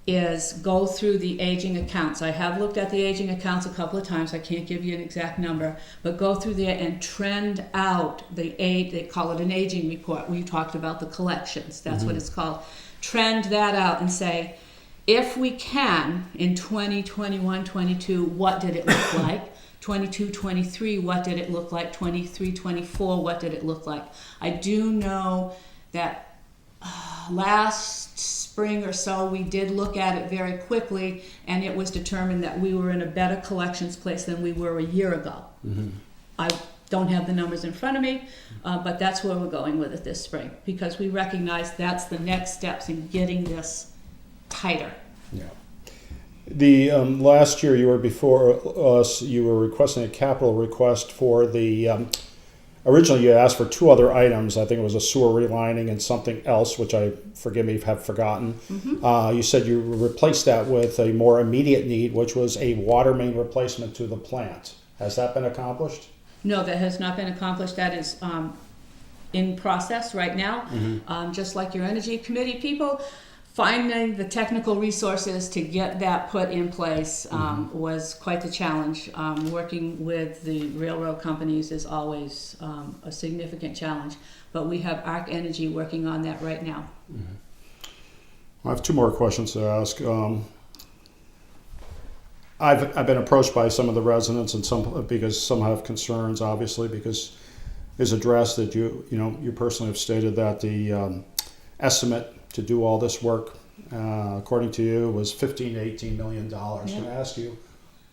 is go through the aging accounts. I have looked at the aging accounts a couple of times. I can't give you an exact number, but go through there and trend out they call it an aging report. We talked about the collections. That's what it's called. Trend that out and say, if we can, in 2021, 22, what did it look like? 22, 23, what did it look like? 23, 24, what did it look like? I do know that last spring or so we did look at it very quickly, and it was determined that we were in a better collections place than we were a year ago. I don't have the numbers in front of me, but that's where we're going with it this spring, because we recognize that's the next steps in getting this tighter. Yeah. The last year you were before us, you were requesting a capital request for the, originally you asked for two other items. I think it was a sewer relining and something else, which forgive me, have forgotten. You said you replaced that with a more immediate need, which was a water main replacement to the plant. Has that been accomplished? No, that has not been accomplished. That is in process right now. Just like your energy committee people, finding the technical resources to get that put in place was quite the challenge. Working with the railroad companies is always a significant challenge, but we have Arc Energy working on that right now. I have two more questions to ask. I've been approached by some of the residents, and because some have concerns, obviously, because it's addressed that you personally have stated that the estimate to do all this work, according to you, was $15 to $18 million. Can I ask you,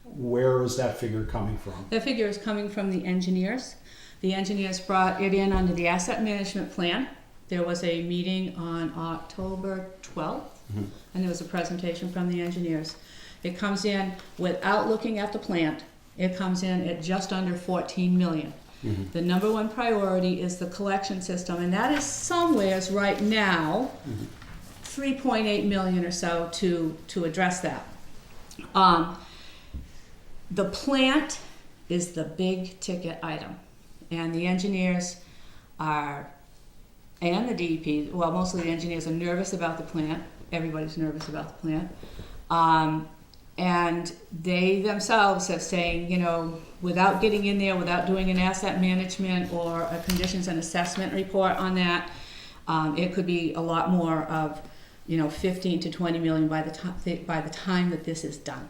where is that figure coming from? That figure is coming from the engineers. The engineers brought it in under the asset management plan. There was a meeting on October 12th, and there was a presentation from the engineers. It comes in, without looking at the plant, it comes in at just under 14 million. The number one priority is the collection system, and that is somewheres right now, 3.8 million or so to address that. The plant is the big ticket item, and the engineers and the DEP, well, mostly the engineers are nervous about the plant. Everybody's nervous about the plant. And they themselves have saying, without getting in there, without doing an asset management or a conditions and assessment report on that, it could be a lot more of, 15 to 20 million by the time that this is done.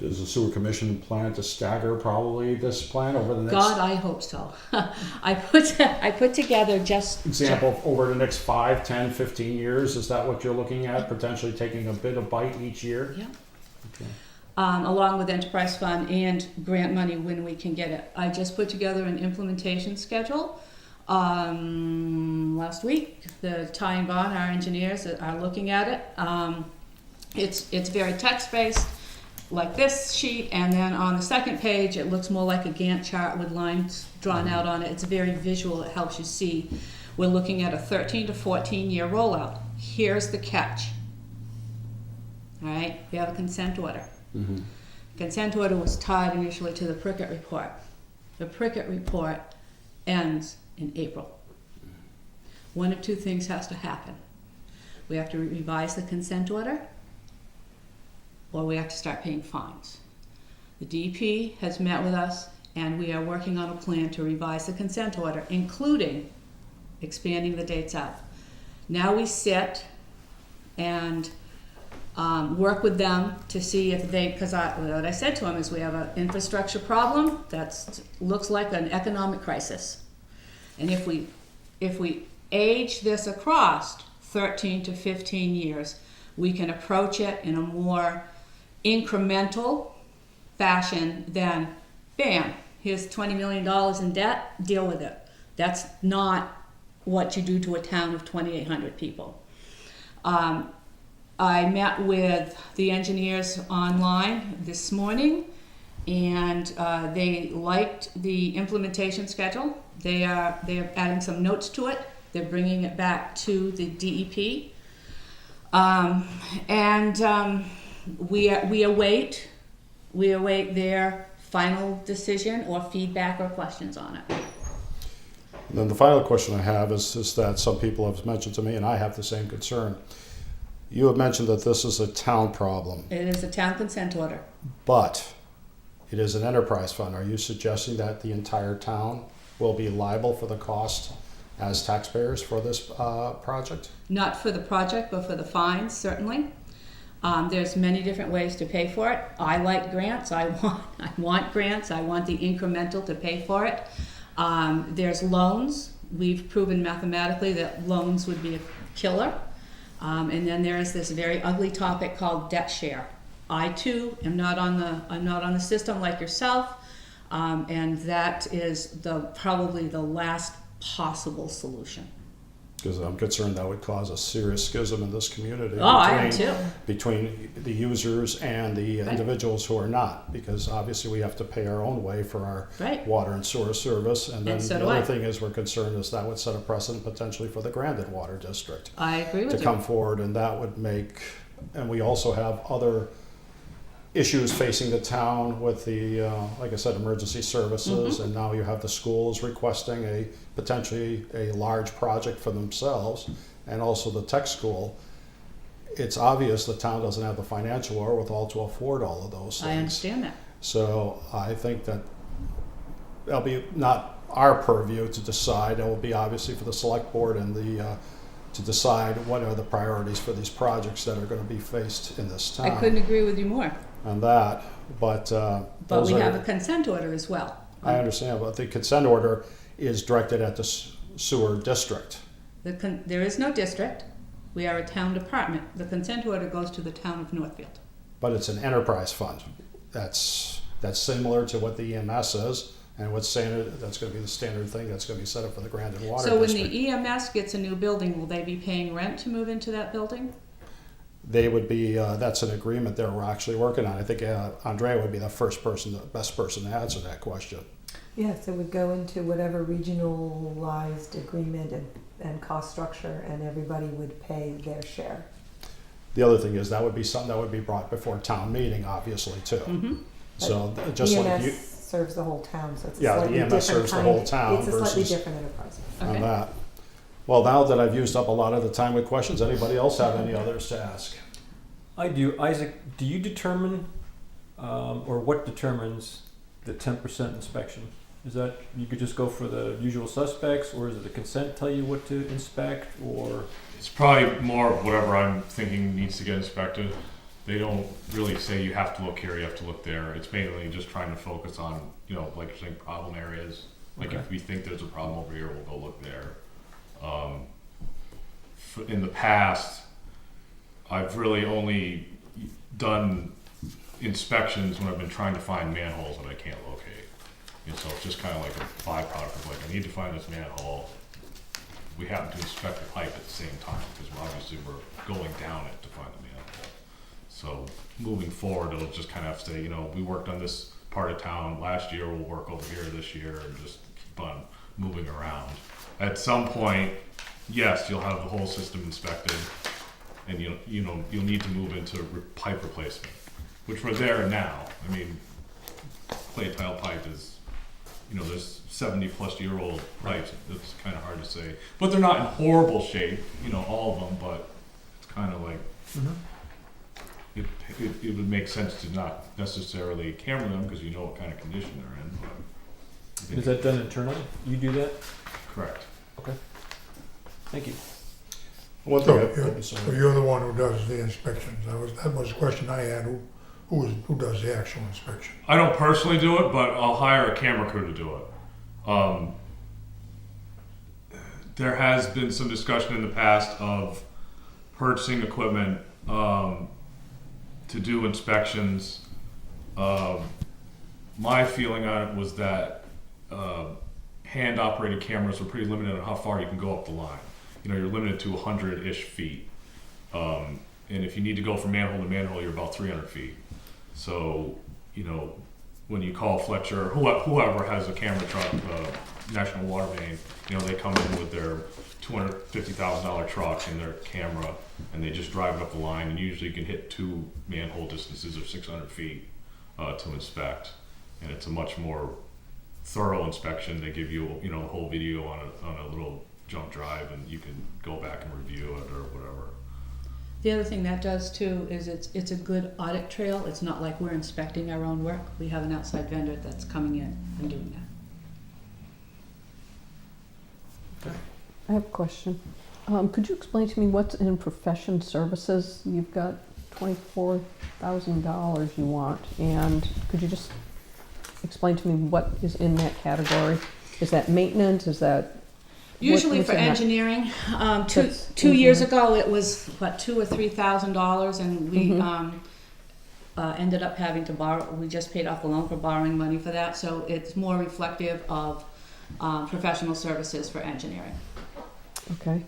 Does the sewer commission plan to stagger probably this plan over the next? God, I hope so. I put together example over the next 5, 10, 15 years. Is that what you're looking at? Potentially taking a bit of bite each year? Yeah. Okay. along with enterprise fund and grant money when we can get it. I just put together an implementation schedule last week. The Ty and Bond, our engineers, are looking at it. It's very text-based, like this sheet, and then on the second page, it looks more like a Gantt chart with lines drawn out on it. It's very visual. It helps you see. We're looking at a 13 to 14 year rollout. Here's the catch. All right, we have a consent order. Consent order was tied initially to the Prickett report. The Prickett report ends in April. One of two things has to happen. We have to revise the consent order, or we have to start paying fines. The DP has met with us, and we are working on a plan to revise the consent order, including expanding the dates out. Now we sit and work with them to see if they, because what I said to them is we have an infrastructure problem that looks like an economic crisis. And if we age this across 13 to 15 years, we can approach it in a more incremental fashion than, bam, here's $20 million in debt, deal with it. That's not what you do to a town of 2,800 people. I met with the engineers online this morning, and they liked the implementation schedule. They're adding some notes to it. They're bringing it back to the DEP, we await their final decision or feedback or questions on it. And then the final question I have is that some people have mentioned to me, and I have the same concern. You have mentioned that this is a town problem, It is a town consent order. but it is an enterprise fund. Are you suggesting that the entire town will be liable for the cost as taxpayers for this project? Not for the project, but for the fines, certainly. There's many different ways to pay for it. I like grants. I want grants. I want the incremental to pay for it. There's loans. We've proven mathematically that loans would be a killer. And then there is this very ugly topic called debt share. I too am not on the system like yourself, and that is probably the last possible solution. Because I'm concerned that would cause a serious schism in this community. Oh, I am too. Between the users and the individuals who are not, because obviously we have to pay our own way for our water and sewer service. And then so the do other I. thing is we're concerned is that would set a precedent potentially for the Grandin Water District I agree with to you. come forward, and that would make, and we also have other issues facing the town with the, like I said, emergency services, and now you have the schools requesting potentially a large project for themselves, and also the tech school. It's obvious the town doesn't have the financial wherewithal to afford all of those things. I understand that. So I think that that'll be not our purview to decide. It will be obviously for the select board and to decide what are the priorities for these projects that are going to be faced in this town. I couldn't agree with you more. On that, but But we have a consent order as well. I understand, but the consent order is directed at the sewer district. There is no district. We are a town department. The consent order goes to the town of Northfield. But it's an enterprise fund. That's similar to what the EMS is, and what's standard. That's going to be the standard thing that's going to be set up for the Grandin Water So when District. the EMS gets a new building, will they be paying rent to move into that building? They would be. That's an agreement that we're actually working on. I think Andrea would be the best person to answer that question. Yes, it would go into whatever regionalized agreement and cost structure, and everybody would pay their share. The other thing is that would be something that would be brought before town meeting, obviously too. Mm-hmm. So just EMS like you. serves the whole town, so it's a Yeah, the slightly EMS different serves the kind whole of- town It's a slightly versus- different enterprise. On Okay. that. Well, now that I've used up a lot of the time with questions, anybody else have any others to ask? I do. Isaac, do you determine, or what determines the 10% inspection? Is that, you could just go for the usual suspects, or is it the consent tell you what to inspect, or? It's probably more of whatever I'm thinking needs to get inspected. They don't really say you have to look here, you have to look there. It's mainly just trying to focus on, like you're saying, problem areas. Like Okay. if we think there's a problem over here, we'll go look there. In the past, I've really only done inspections when I've been trying to find manholes that I can't locate. And so it's just kind of like a byproduct of like, I need to find this manhole. We happen to inspect the pipe at the same time because we're going down it to find the manhole. So moving forward, it'll just kind of have to say, we worked on this part of town last year, we'll work over here this year, and just keep on moving around. At some point, yes, you'll have the whole system inspected, and you'll need to move into pipe replacement, which we're there now. I mean, clay tile pipe is, there's 70-plus-year-old pipes. It's kind of hard to say, but they're not in horrible shape, all of them. But it's kind of like it would make sense to not necessarily camera them because you know what kind of condition they're in. But Is that done internally? You do that? correct. Okay. Thank you. One So thing, so you're the one who does the inspections. That was a question I had. Who does the actual inspection? I don't personally do it, but I'll hire a camera crew to do it. There has been some discussion in the past of purchasing equipment to do inspections. My feeling on it was that hand-operated cameras are pretty limited on how far you can go up the line. You're limited to 100-ish feet. And if you need to go from manhole to manhole, you're about 300 feet. So, when you call Fletcher, whoever has a camera truck, National Water Main, they come in with their $250,000 truck and their camera, and they just drive it up the line, and usually you can hit 2 manhole distances of 600 feet to inspect. And it's a much more thorough inspection. They give you, the whole video on a little jump drive, and you can go back and review it or whatever. The other thing that does too is it's a good audit trail. It's not like we're inspecting our own work. We have an outside vendor that's coming in and doing that. I have a question. Could you explain to me what's in profession services? You've got $24,000 you want, and could you just explain to me what is in that category? Is that maintenance? Is that Usually what's for in that? engineering, That's two years ago it was what $2,000 or $3,000, and we ended up having to borrow. We just paid off the loan for borrowing money for that, so it's more reflective of professional services for engineering. Okay.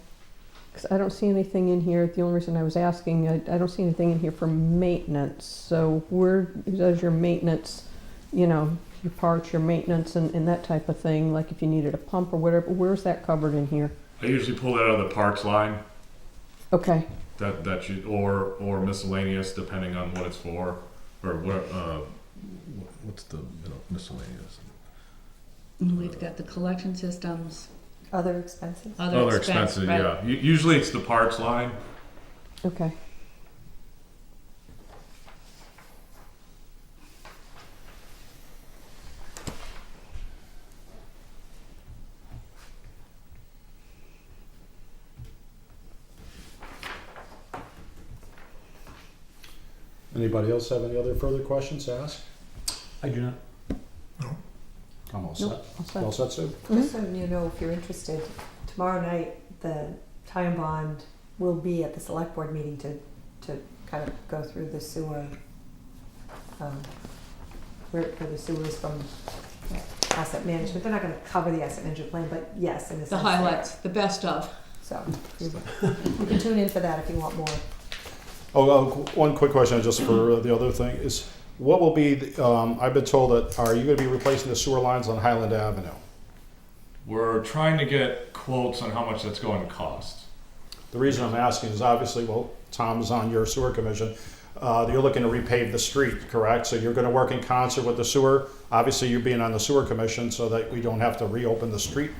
'Cause I don't see anything in here. The only reason I was asking, I don't see anything in here for maintenance. So where does your maintenance, your parts, your maintenance, and that type of thing, like if you needed a pump or whatever, where's that covered in here? I usually pull that out of the parts line. Okay. That should or miscellaneous depending on what it's for, or what's the miscellaneous? We've got the collection systems, Other expenses? other expenses, right? Yeah. Usually it's the parts line. Okay. anybody else have any other further questions to ask? I do not. I'm all set. Nope, all set. All set, Sue? Just so you know, if you're interested, tomorrow night, the time bond will be at the select board meeting to kind of go through the sewer, where the sewers from asset management. They're not gonna cover the asset management plan, but yes, in a sense. The they highlights, are. the best of. So, you can tune in for that if you want more. One quick question just for the other thing is, what will be, I've been told that, are you going to be replacing the sewer lines on Highland Avenue? We're trying to get quotes on how much that's going to cost. The reason I'm asking is obviously, well, Tom is on your sewer commission. You're looking to repave the street, correct? So you're going to work in concert with the sewer. Obviously, you being on the sewer commission so that we don't have to reopen the street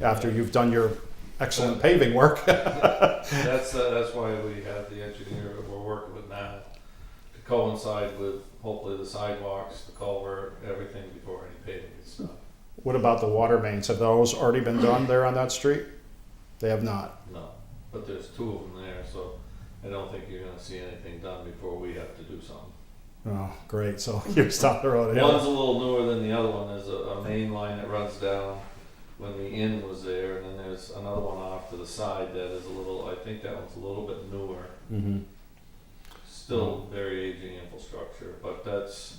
after you've done your excellent paving work. That's why we have the engineer that we're working with now to coincide with hopefully the sidewalks, the culvert, everything before any paving is done. What about the water mains? Have those already been done there on that street? They have not. No, but there's 2 of them there, so I don't think you're gonna see anything done before we have to do something. Oh, great. So you're stopped the road. One's a little newer than the other one. There's a main line that runs down when the inn was there, and then there's another one off to the side that is a little, I think that one's a little bit newer. Mm-hmm. still very aging infrastructure, but that's,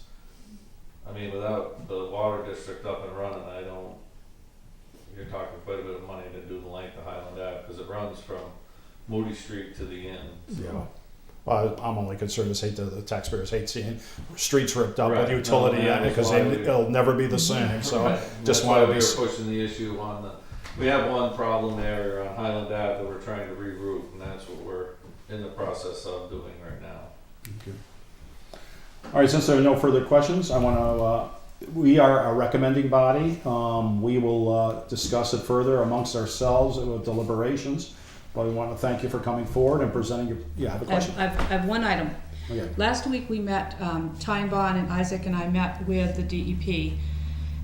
I mean, without the water district up and running, you're talking quite a bit of money to do the length of Highland Ave, because it runs from Moody Street to the end. So. Yeah. Well, I'm only concerned as the taxpayers hate seeing streets ripped up Right. with utility No, that because was why it'll never be the same. So Right. just That's why want we to were be. pushing the issue on we have one problem there on Highland Ave that we're trying to reroute, and that's what we're in the process of doing right now. All right, since there are no further questions, I want to, we are a recommending body. We will discuss it further amongst ourselves with deliberations. But we want to thank you for coming forward and presenting your, yeah, I have a question. I have one item. Okay. Last week we met, Time Bond and Isaac and I met with the DEP,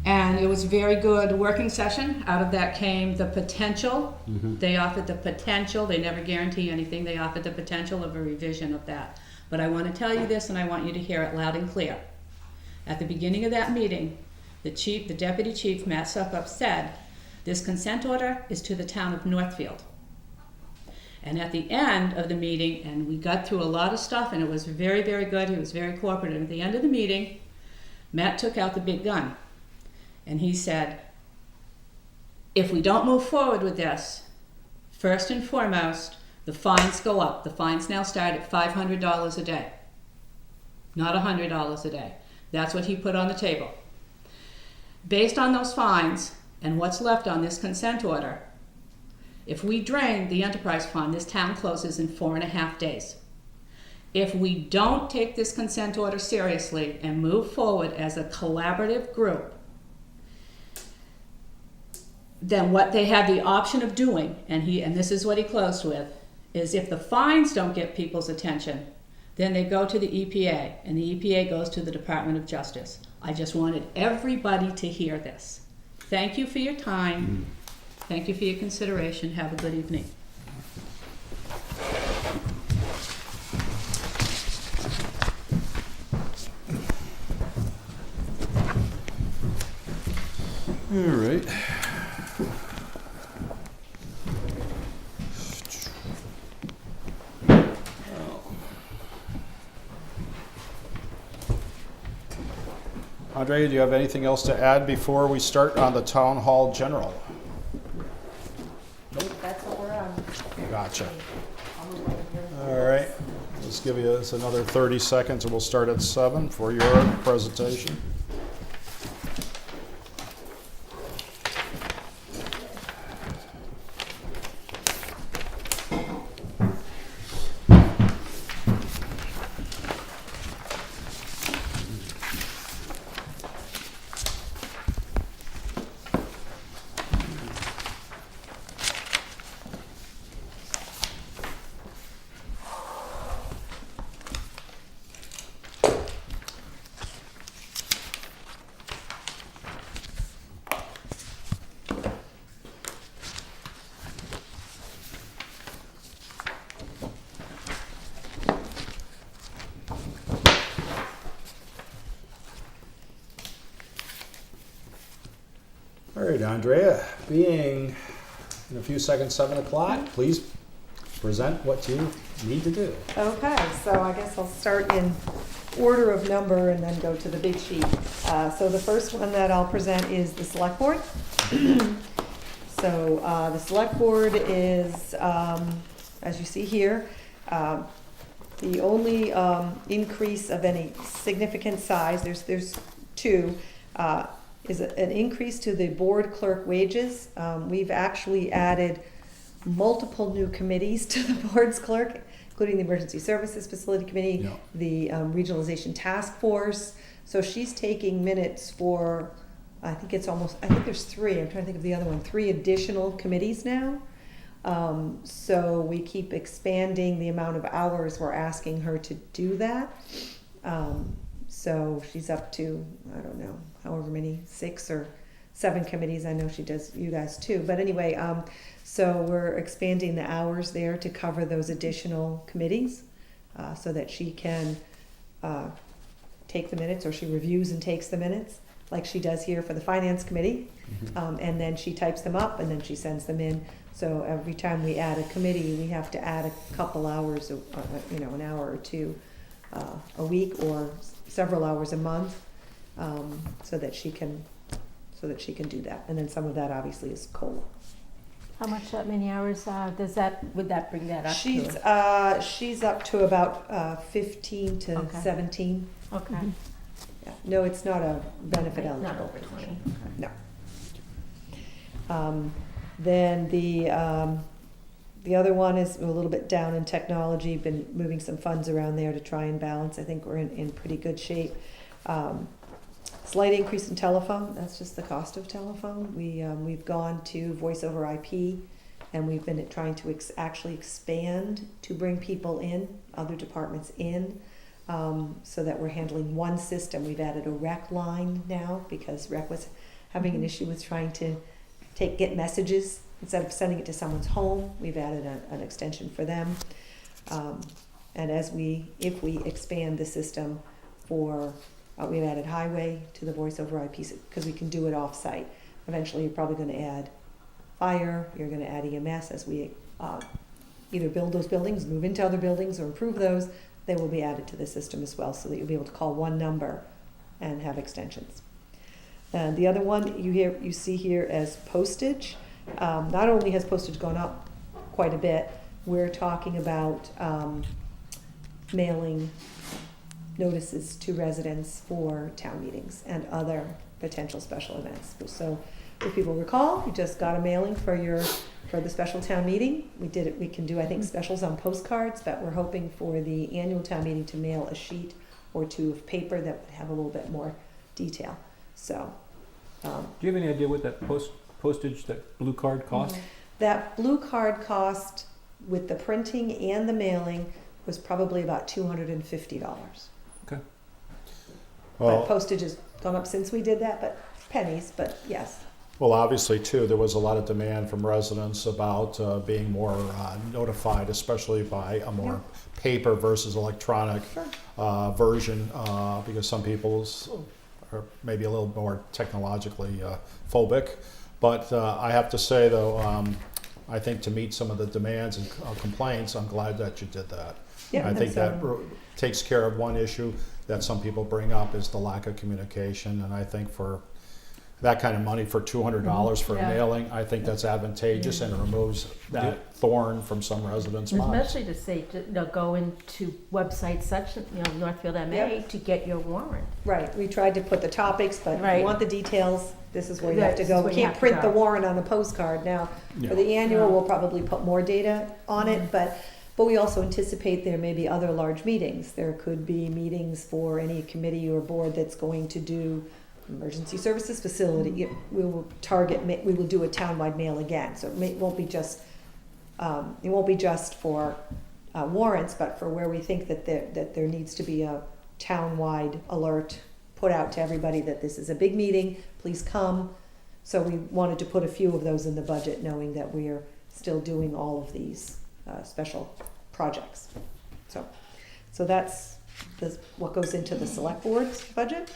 and it was a very good working session. Out of that came the potential. They offered the potential. They never guarantee anything. They offered the potential of a revision of that. But I want to tell you this, and I want you to hear it loud and clear. At the beginning of that meeting, the deputy chief, Matt Sukup, said, this consent order is to the town of Northfield. And at the end of the meeting, and we got through a lot of stuff, and it was very, very good. He was very cooperative. At the end of the meeting, Matt took out the big gun. And he said, if we don't move forward with this, first and foremost, the fines go up. The fines now start at $500 a day, not $100 a day. That's what he put on the table. Based on those fines and what's left on this consent order, if we drain the enterprise fund, this town closes in 4.5 days. If we don't take this consent order seriously and move forward as a collaborative group, then what they have the option of doing, and this is what he closed with, is if the fines don't get people's attention, then they go to the EPA, and the EPA goes to the Department of Justice. I just wanted everybody to hear this. Thank you for your time. Thank you for your consideration. Have a good evening. All right. Andrea, do you have anything else to add before we start on the town hall general? That's what we're on. Gotcha. All right. Let's give you another 30 seconds and we'll start at 7 for your presentation. All right, Andrea, being in a few seconds 7 o'clock, please present what you need to do. Okay, so I guess I'll start in order of number and then go to the big sheet. So the first one that I'll present is the select board. So the select board is, as you see here, the only increase of any significant size, there's two, is an increase to the board clerk wages. We've actually added multiple new committees to the board's clerk, including the Emergency Services Facility Committee, Yeah. the Regionalization Task Force. So she's taking minutes for, I think there's 3, I'm trying to think of the other one, 3 additional committees now. So we keep expanding the amount of hours we're asking her to do that. So she's up to, I don't know, however many, 6 or 7 committees. I know she does you guys too. But anyway, so we're expanding the hours there to cover those additional committees so that she can take the minutes, or she reviews and takes the minutes like she does here for the Finance Committee. And then she types them up and then she sends them in. So every time we add a committee, we have to add a couple hours, an hour or two a week or several hours a month, so that she can do that. And then some of that obviously is COLA. How much, that many hours, would that bring that up to? She's up to about 15 to Okay. 17. Okay. Yeah. No, it's not a benefit Not eligible. over 20. No. Then the other one is a little bit down in technology, been moving some funds around there to try and balance. I think we're in pretty good shape. Slight increase in telephone, that's just the cost of telephone. We've gone to voice over IP, and we've been trying to actually expand to bring people in, other departments in, so that we're handling one system. We've added a rec line now because rec was having an issue with trying to get messages instead of sending it to someone's home. We've added an extension for them, and if we expand the system for, we've added highway to the voice over IP because we can do it off-site. Eventually, you're probably going to add fire. You're going to add EMS as we either build those buildings, move into other buildings, or improve those. They will be added to the system as well, so that you'll be able to call one number and have extensions. The other one you see here as postage. Not only has postage gone up quite a bit, we're talking about mailing notices to residents for town meetings and other potential special events. So if people recall, you just got a mailing for the special town meeting. We can do, I think, specials on postcards, but we're hoping for the annual town meeting to mail a sheet or two of paper that would have a little bit more detail. So, Do you have any idea what that postage, that blue card cost? That blue card cost with the printing and the mailing was probably about $250. Okay. Well, But postage has gone up since we did that, but pennies, but yes. well, obviously, too, there was a lot of demand from residents about being more notified, especially by a more paper versus electronic version, because some people are maybe a little more technologically phobic. But I have to say, though, I think to meet some of the demands and complaints, I'm glad that you did that. Yeah, I think and that takes care of one issue that some people bring up is the lack of communication. And I think for that kind of money, for $200 for a Yeah. mailing, I think that's advantageous and removes that thorn from some residents' minds. Especially to say, go into websites such, Northfield MA to get your warrant. Right, we tried to put the topics, but if Right. you want the details, this is where you have to This go. is We where you can't have to print the go. warrant on a postcard now. Yeah. For the annual, No. we'll probably put more data on it, but we also anticipate there may be other large meetings. There could be meetings for any committee or board that's going to do emergency services facility. We will do a townwide mail again, so it won't be just for warrants, but for where we think that there needs to be a townwide alert put out to everybody that this is a big meeting, please come. So we wanted to put a few of those in the budget, knowing that we are still doing all of these special projects. So that's what goes into the select board's budget.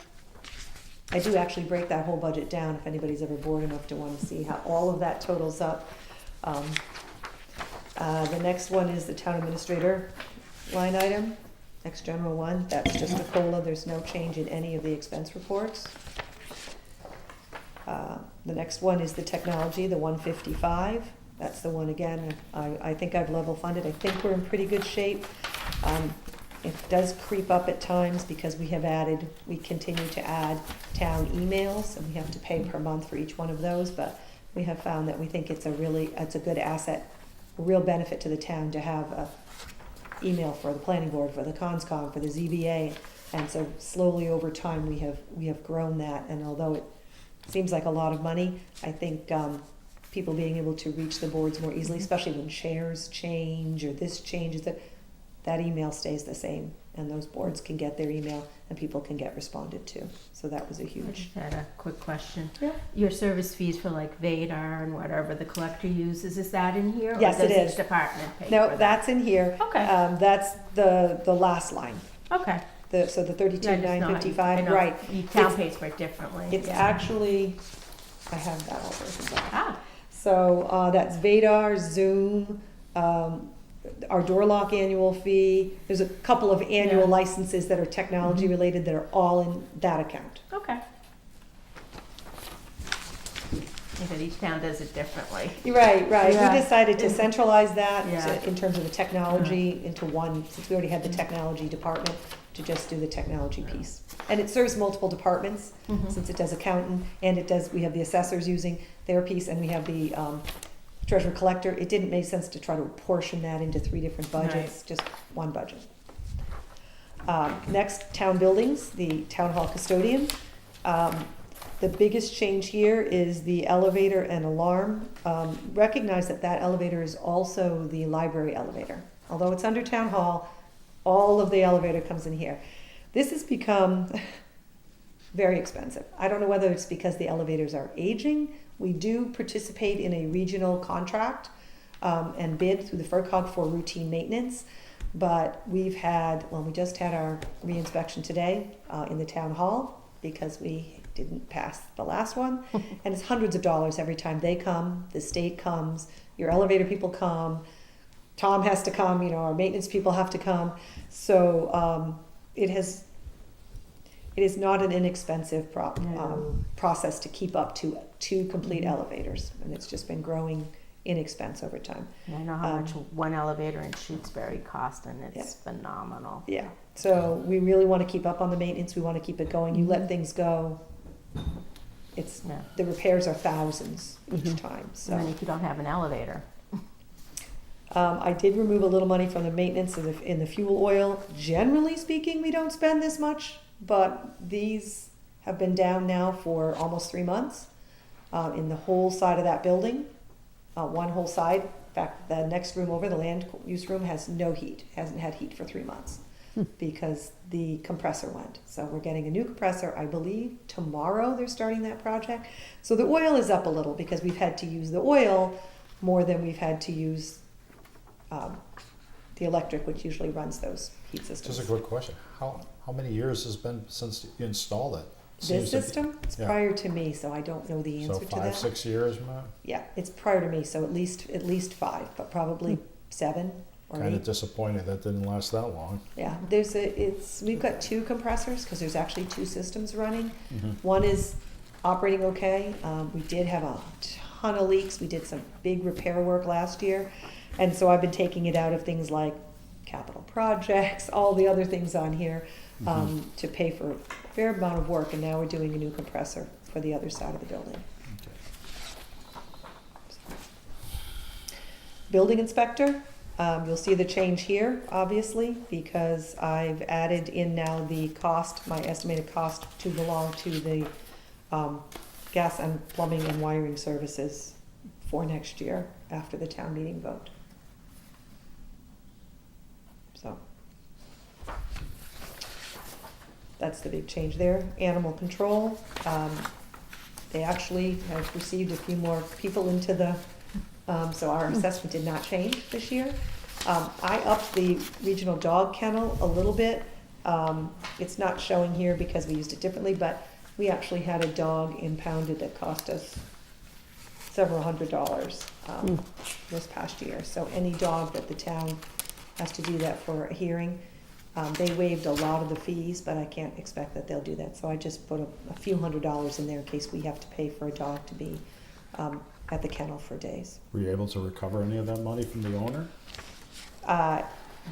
I do actually break that whole budget down if anybody's ever bored enough to want to see how all of that totals up. The next one is the town administrator line item, next general one. That's just a COLA. There's no change in any of the expense reports. The next one is the technology, the 155. That's the one again. I think I've level funded. I think we're in pretty good shape. It does creep up at times because we continue to add town emails, and we have to pay per month for each one of those, but we have found that we think it's a good asset, a real benefit to the town to have a email for the planning board, for the conscom, for the ZBA, and so slowly over time we have grown that, and although it seems like a lot of money, I think people being able to reach the boards more easily, especially when chairs change or this changes, that email stays the same, and those boards can get their email and people can get responded to. So that was a I huge. just had a quick question. Yeah. Your service fees for like Vadar and whatever the collector uses, is that in here? Yes, or it does is. each department pay No, for that? that's in here. Okay. That's the last line. Okay. So the 32,955, right. Each town It's- pays for it differently. It's yeah. actually, I have that all written down. Ah, So that's Vadar, Zoom, our door lock annual fee. There's a couple of annual Yeah. licenses that are technology related that are all in that account. Okay. I think each town does it differently. Right, right. Yeah. We decided to centralize that Yeah. in terms of the technology into one, since we already had the technology department, to just do the technology piece. And it serves multiple departments, since it does accountant, and it does, we have the assessors using their piece, and we have the treasurer collector. It didn't make sense to try to portion that into 3 different budgets, just one budget. Next, town buildings, the town hall custodian. The biggest change here is the elevator and alarm. Recognize that that elevator is also the library elevator. Although it's under town hall, all of the elevator comes in here. This has become very expensive. I don't know whether it's because the elevators are aging. We do participate in a regional contract and bid through the FERCog for routine maintenance. But we just had our re-inspection today in the town hall because we didn't pass the last one. And it's hundreds of dollars every time they come, the state comes, your elevator people come, Tom has to come, our maintenance people have to come. So it is not an inexpensive process to keep up to 2 complete elevators. And it's just been growing in expense over time. I know how much one elevator in Shutesbury cost, and it's phenomenal. Yeah, so we really want to keep up on the maintenance. We want to keep it going. You let things go, the repairs are thousands each time. So And then if you don't have an elevator. I did remove a little money from the maintenance in the fuel oil. Generally speaking, we don't spend this much, but these have been down now for almost 3 months in the whole side of that building. One whole side. In fact, the next room over, the land use room, has no heat, hasn't had heat for 3 months because the compressor went. So we're getting a new compressor, I believe. Tomorrow they're starting that project. So the oil is up a little because we've had to use the oil more than we've had to use the electric, which usually runs those heat systems. Just a quick question. How many years has been since you installed it? This system? It's yeah. prior to me, so I don't know the answer So to 5, that. 6 years, Matt? Yeah, it's prior to me, so at least 5, but probably 7 or Kind 8. of disappointed that didn't last that long. Yeah, we've got 2 compressors because there's actually 2 systems running. Mm-hmm. One is operating okay. We did have a ton of leaks. We did some big repair work last year, and so I've been taking it out of things like capital projects, all the other things on here to pay for a fair amount of work, and now we're doing a new compressor for the other side of the building. Building inspector, you'll see the change here, obviously, because I've added in now the cost, my estimated cost to belong to the gas and plumbing and wiring services for next year after the town meeting vote. So that's the big change there. Animal control, they actually have received a few more people into the, so our assessment did not change this year. I upped the regional dog kennel a little bit. It's not showing here because we used it differently, but we actually had a dog impounded that cost us several $100s this past year. So any dog that the town has to do that for a hearing, they waived a lot of the fees, but I can't expect that they'll do that. So I just put a few $100s in there in case we have to pay for a dog to be at the kennel for days. Were you able to recover any of that money from the owner?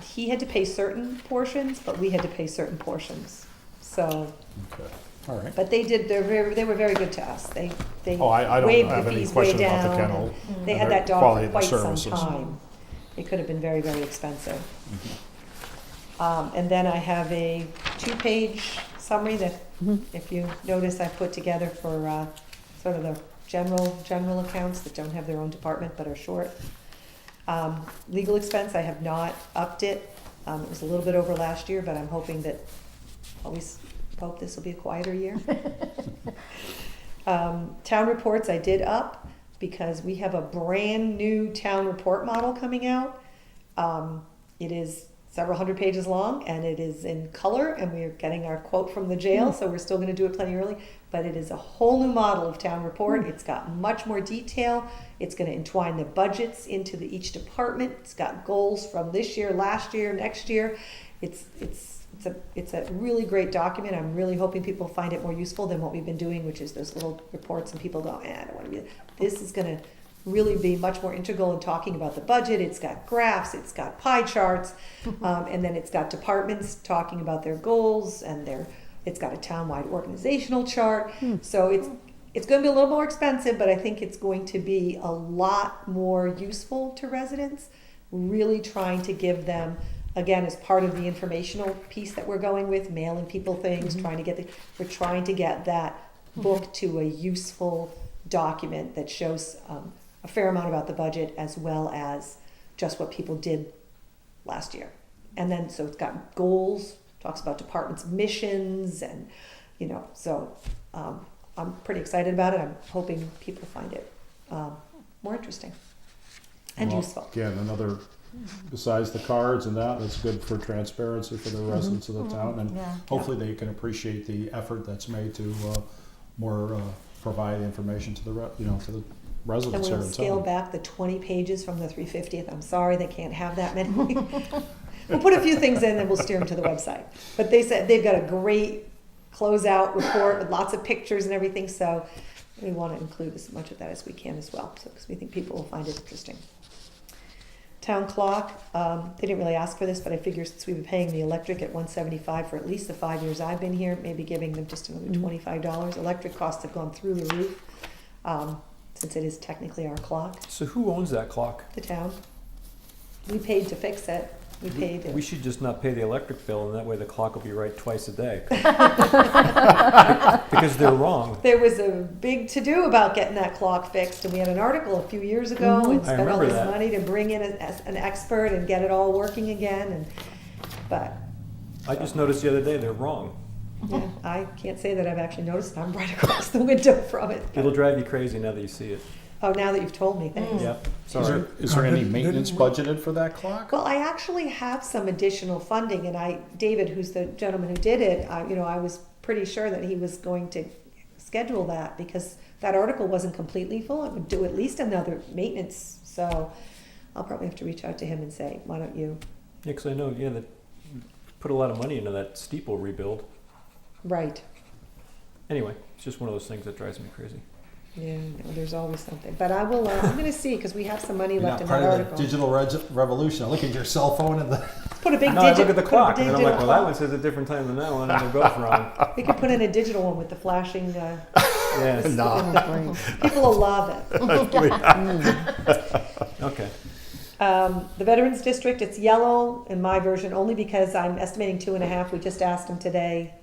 He had to pay certain portions, but we had to pay certain portions. So, Okay, all right. but they were very good to us. They Oh, I don't waived the have any fees way question about the down. kennel. They and had their that dog quality for of the quite some services. time. It could have been very, very expensive. And then I have a 2-page summary that, if you notice, I put together for sort of the general accounts that don't have their own department but are short. Legal expense, I have not upped it. It was a little bit over last year, but I'm hoping that, always hope this will be a quieter year. Town reports I did up because we have a brand new town report model coming out. It is several hundred pages long, and it is in color, and we are getting our quote from the jail, so we're still going to do it plenty early. But it is a whole new model of town report. It's got much more detail. It's going to entwine the budgets into each department. It's got goals from this year, last year, next year. It's a really great document. I'm really hoping people find it more useful than what we've been doing, which is those little reports, and people go, I don't want to be. This is going to really be much more integral in talking about the budget. It's got graphs, it's got pie charts, and then it's got departments talking about their goals, and it's got a town-wide organizational chart. So it's going to be a little more expensive, but I think it's going to be a lot more useful to residents, really trying to give them, again, as part of the informational piece that we're going with, mailing people things, we're trying to get that book to a useful document that shows a fair amount about the budget, as well as just what people did last year. And then, so it's got goals, talks about departments' missions, and, so I'm pretty excited about it. I'm hoping people find it more interesting and useful. Again, another, besides the cards and that's good for transparency for the residents of the town, and hopefully they can appreciate the effort that's made to more provide information to the to the residents And here we'll in scale town. back the 20 pages from the 350th. I'm sorry, they can't have that many. We'll put a few things in and we'll steer them to the website. But they said they've got a great closeout report with lots of pictures and everything, so we want to include as much of that as we can as well, because we think people will find it interesting. Town clock, they didn't really ask for this, but I figure since we've been paying the electric at $175 for at least the 5 years I've been here, maybe giving them just another $25. Electric costs have gone through the roof, since it is technically our clock. So who owns that clock? The town. We paid to fix it. We paid it. We should just not pay the electric bill, and that way the clock will be right twice a day. Because they're wrong. There was a big to-do about getting that clock fixed, and we had an article a few years ago and I spent all remember this that. money to bring in an expert and get it all working again. But I just noticed the other day they're wrong. yeah, I can't say that I've actually noticed. I'm right across the window from it. It'll drive you crazy now that you see it. Oh, now that you've told me, thanks. Yeah, Is sorry. there any Didn't maintenance we- budgeted for that clock? Well, I actually have some additional funding, and David, who's the gentleman who did it, I was pretty sure that he was going to schedule that, because that article wasn't completely full. It would do at least another maintenance, so I'll probably have to reach out to him and say, why don't you? Yeah, because I know, they put a lot of money into that steeple rebuild. Right. Anyway, it's just one of those things that drives me crazy. Yeah, no, there's always something. But I will, I'm going to see, because we have some money You're left not in part that of the article. digital revolution. Look at your cell phone and the. Put a big No, I look digit. at the put a clock, and I'm like, digital well, that clock. one says a different time than that one, and they're both wrong. We could put in a digital one with the flashing. Yeah. No. People will love it. Okay. The Veterans District, it's yellow in my version, only because I'm estimating 2.5. We just asked them today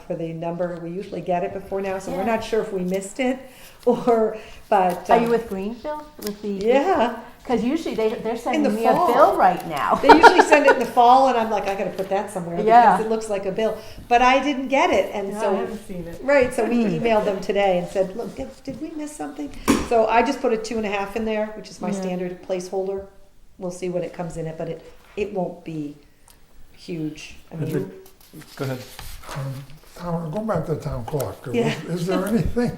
for the number. We usually get it before now, so we're not sure if we missed it but. Are you with Greenfield? With the Yeah. Because usually they're sending the me fall. a bill right now. They usually send it in the fall, and I'm like, I got to put that somewhere Yeah. because it looks like a bill. But I didn't get it, and No, so I haven't seen it. right. So we emailed them today and said, look, did we miss something? So I just put a 2.5 in there, which is my Yeah. standard placeholder. We'll see what it comes in at, but it won't be huge. I Has mean, Go ahead. Going back to the town clock, Yeah. is there anything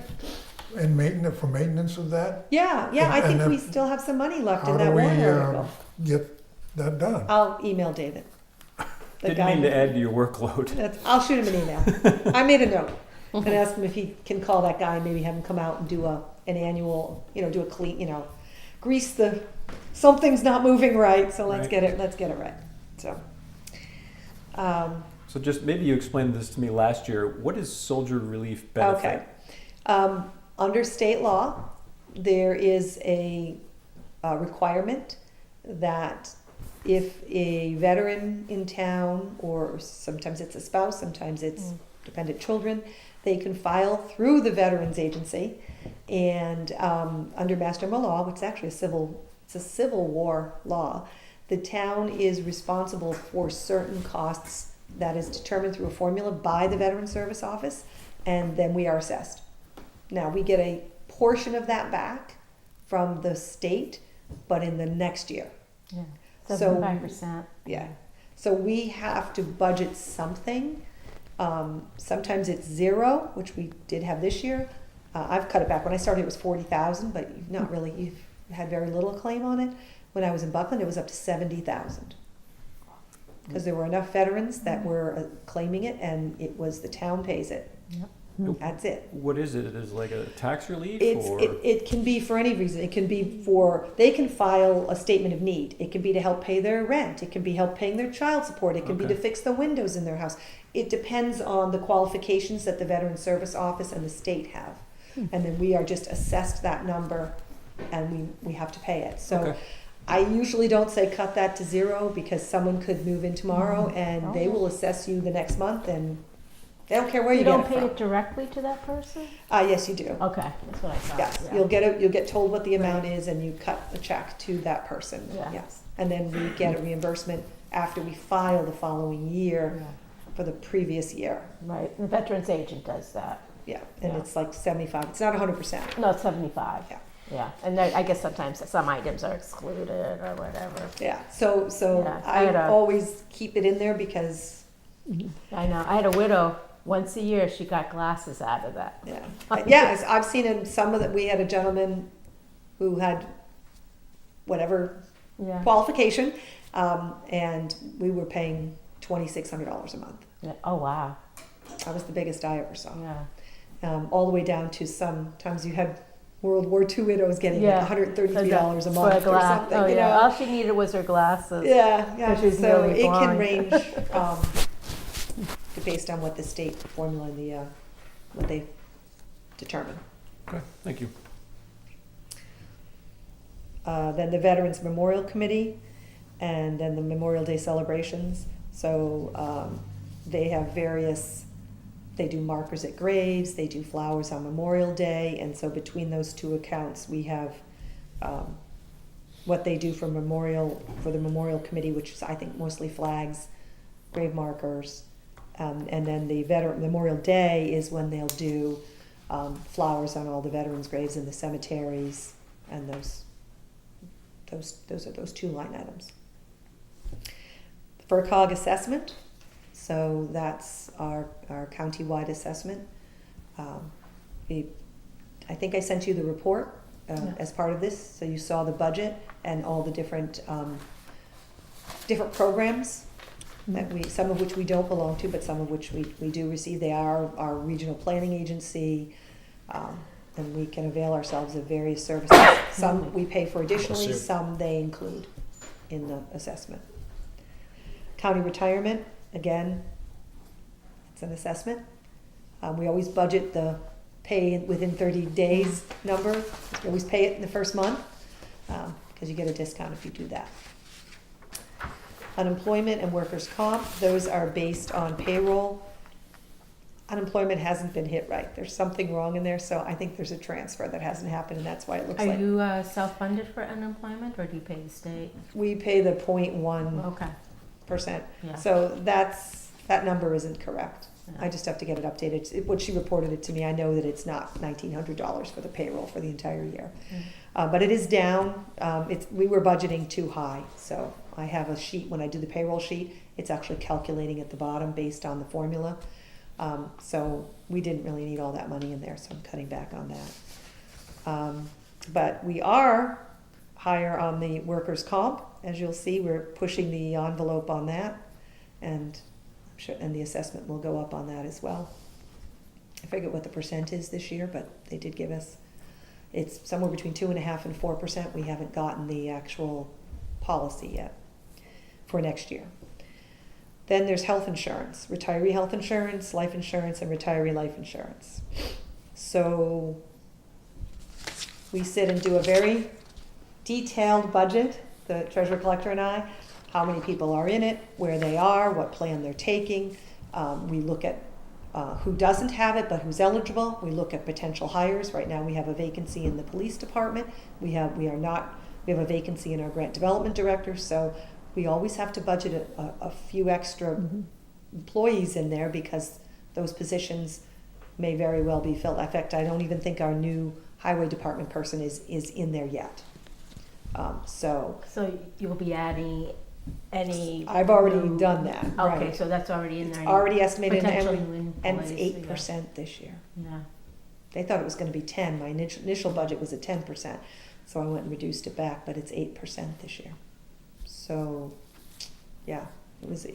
in maintenance of that? yeah. I And think then we still have some money left How in do that we warrant article. get that done? I'll email David. The Didn't guy mean to who- add to your workload. I'll shoot him an email. I made a note and ask him if he can call that guy and maybe have him come out and do an annual, do a clean, grease the, something's not moving right, so let's Right. get it right. So, So just maybe you explained this to me last year. What is soldier relief benefit? okay. Under state law, there is a requirement that if a veteran in town, or sometimes it's a spouse, sometimes it's dependent children, they can file through the Veterans Agency, and under Mass General Law, which is actually it's a Civil War law, the town is responsible for certain costs that is determined through a formula by the Veterans Service Office, and then we are assessed. Now, we get a portion of that back from the state, but in the next year. Yeah. So- 75%. Yeah. So we have to budget something. Sometimes it's zero, which we did have this year. I've cut it back. When I started, it was 40,000, but you've had very little claim on it. When I was in Buckland, it was up to 70,000. Because there were enough veterans that were claiming it, and it was the town pays it. Yep. That's it. What is it? Is it like a tax relief It's, or? it can be for any reason. It can be they can file a statement of need. It can be to help pay their rent. It can be help paying their child support. It can be Okay. to fix the windows in their house. It depends on the qualifications that the Veteran Service Office and the state have. And then we are just assessed that number, and we have to pay it. So Okay. I usually don't say cut that to zero, because someone could move in tomorrow and they will assess you the next month, and they don't care where you, You get don't it pay from. it directly to that person? Yes, you do. Okay, that's what I thought. Yes, yeah. you'll get told what the amount is, and you cut a check to that person. Yeah. Yes, and then we get a reimbursement after we file the following year Yeah. for the previous year. Right, the veterans agent does that. Yeah, and Yeah. it's like 75. It's not 100%. No, it's 75. Yeah. Yeah, and then I guess sometimes some items are excluded or whatever. Yeah. So Yeah, I had I a- always keep it in there because I know, I had a widow, once a year, she got glasses out of that. yeah, I've seen in some of that. We had a gentleman who had whatever Yeah. qualification, and we were paying $2,600 a month. Yeah. Oh, wow, That was the biggest I ever saw. yeah. All the way down to sometimes you had World War II widows getting like Yeah. $133 a For month or glass. something. Oh, you yeah, know? all she needed was her glasses. Yeah. She's So nearly it can blind. range based on what the state formula and what they determine. Okay, thank you. Then the Veterans Memorial Committee, and then the Memorial Day celebrations. So they have they do markers at graves, they do flowers on Memorial Day, and so between those two accounts, we have what they do for the Memorial Committee, which is, I think, mostly flags, grave markers, and then the Memorial Day is when they'll do flowers on all the veterans' graves in the cemeteries, and those are those two line items. FERCog assessment, so that's our county-wide assessment. I think I sent you the report as part of this, so you saw the budget and all the different programs that some of which we don't belong to, but some of which we do receive. They are our regional planning agency, and we can avail ourselves of various services. Some we pay for additionally, some they include in the assessment. County retirement, again, it's an assessment. We always budget the pay within 30 days number. We always pay it in the first month because you get a discount if you do that. Unemployment and workers' comp, those are based on payroll. Unemployment hasn't been hit right. There's something wrong in there, so I think there's a transfer that hasn't happened, and that's why it looks Are like you self-funded for unemployment, or do you pay the state? we pay the 0.1%. Okay, yeah. So that number isn't correct. Yeah. I just have to get it updated. When she reported it to me, I know that it's not $1,900 for the payroll for the entire year. But it is down. We were budgeting too high, so I have a sheet. When I do the payroll sheet, it's actually calculating at the bottom based on the formula. So we didn't really need all that money in there, so I'm cutting back on that. But we are higher on the workers' comp. As you'll see, we're pushing the envelope on that, and the assessment will go up on that as well. I forget what the percent is this year, but they did give us, it's somewhere between 2.5% and 4%. We haven't gotten the actual policy yet for next year. Then there's health insurance, retiree health insurance, life insurance, and retiree life insurance. So we sit and do a very detailed budget, the treasurer collector and I, how many people are in it, where they are, what plan they're taking. We look at who doesn't have it but who's eligible. We look at potential hires. Right now we have a vacancy in the police department. We have a vacancy in our grant development director, so we always have to budget a few extra employees in there because those positions may very well be filled. In fact, I don't even think our new highway department person is in there yet. So So you'll be adding any. I've already new- done that, Okay, right. so that's already in there. It's already estimated, Potential and new it's employees, 8% this year. Yeah. They thought it was gonna be 10, my initial budget was at 10%, so I went and reduced it back, but it's 8% this year. So, yeah, it was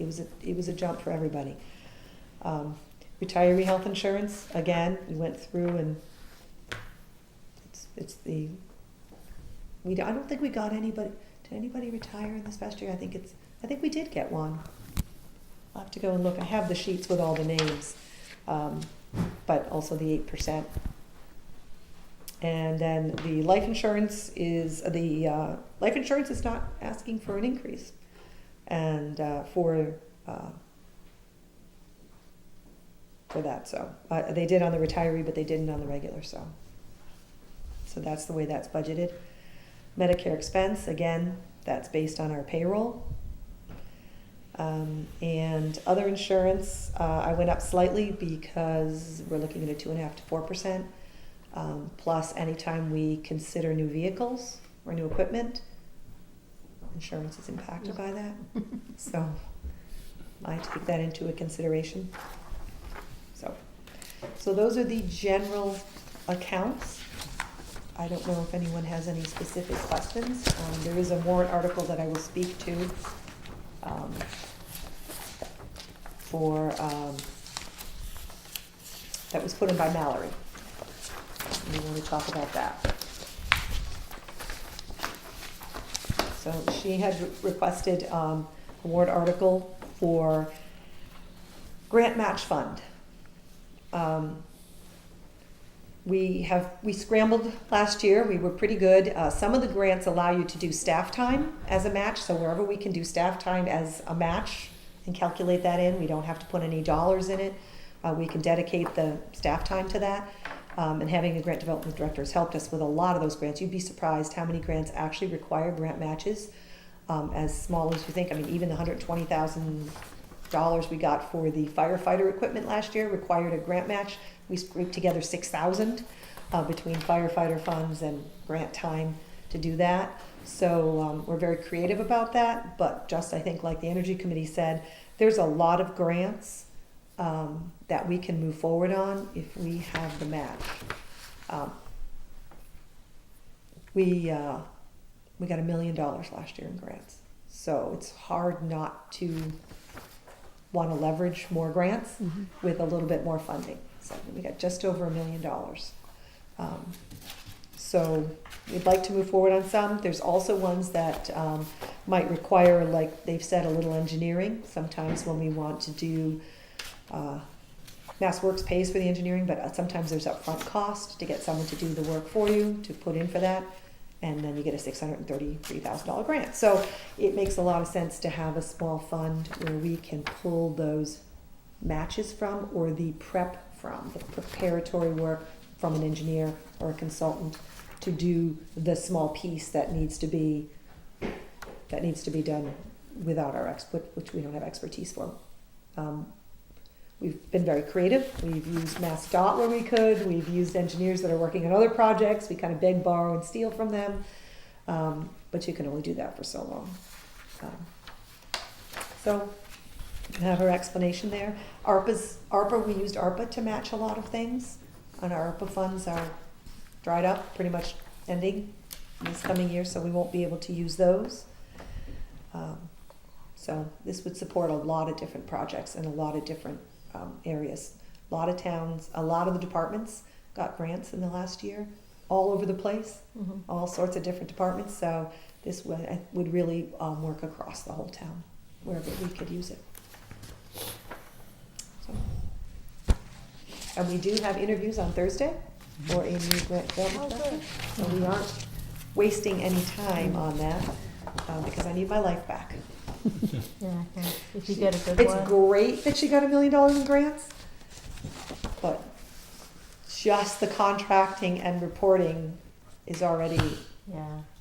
a jump for everybody. Retiree health insurance, again, we went through and I don't think we got anybody, did anybody retire in this past year? I think we did get one. I'll have to go and look, I have the sheets with all the names, but also the 8%. And then the life insurance is not asking for an increase. And for that, so they did on the retiree, but they didn't on the regular, so that's the way that's budgeted. Medicare expense, again, that's based on our payroll. And other insurance, I went up slightly because we're looking at a 2.5 to 4%. Plus, anytime we consider new vehicles or new equipment, insurance is impacted by that. So I take that into a consideration. So those are the general accounts. I don't know if anyone has any specific questions. There is a warrant article that I will speak to that was put in by Mallory. We want to talk about that. So she had requested a warrant article for grant match fund. We scrambled last year. We were pretty good. Some of the grants allow you to do staff time as a match. So wherever we can do staff time as a match and calculate that in, we don't have to put any dollars in it. We can dedicate the staff time to that. And having a grant development director has helped us with a lot of those grants. You'd be surprised how many grants actually require grant matches, as small as you think. I mean, even the $120,000 we got for the firefighter equipment last year required a grant match. We scraped together $6,000 between firefighter funds and grant time to do that. So we're very creative about that. But just, I think, like the Energy Committee said, there's a lot of grants that we can move forward on if we have the match. We got $1 million last year in grants, so it's hard not to want to leverage more grants with a little bit more funding. So we got just over $1 million. So we'd like to move forward on some. There's also ones that might require, like they've said, a little engineering. Sometimes when we want to do MassWorks pays for the engineering, but sometimes there's upfront cost to get someone to do the work for you, to put in for that, and then you get a $633,000 grant. So it makes a lot of sense to have a small fund where we can pull those matches from, or the prep from, the preparatory work from an engineer or a consultant to do the small piece that needs to be done without our which we don't have expertise for. We've been very creative. We've used MassDOT where we could. We've used engineers that are working on other projects. We kind of beg, borrow, and steal from them. But you can only do that for so long. So you can have her explanation there. ARPA, we used ARPA to match a lot of things. And our ARPA funds are dried up, pretty much ending this coming year, so we won't be able to use those. So this would support a lot of different projects in a lot of different areas. A lot of towns, a lot of the departments got grants in the last year, all over the place, all sorts of different departments. So this would really work across the whole town, wherever we could use it. So. And we do have interviews on Thursday for a new grant development director. So we aren't wasting any time on that because I need my life back. Yeah, if you get a good It's one. great that she got $1 million in grants, but just the contracting and reporting is already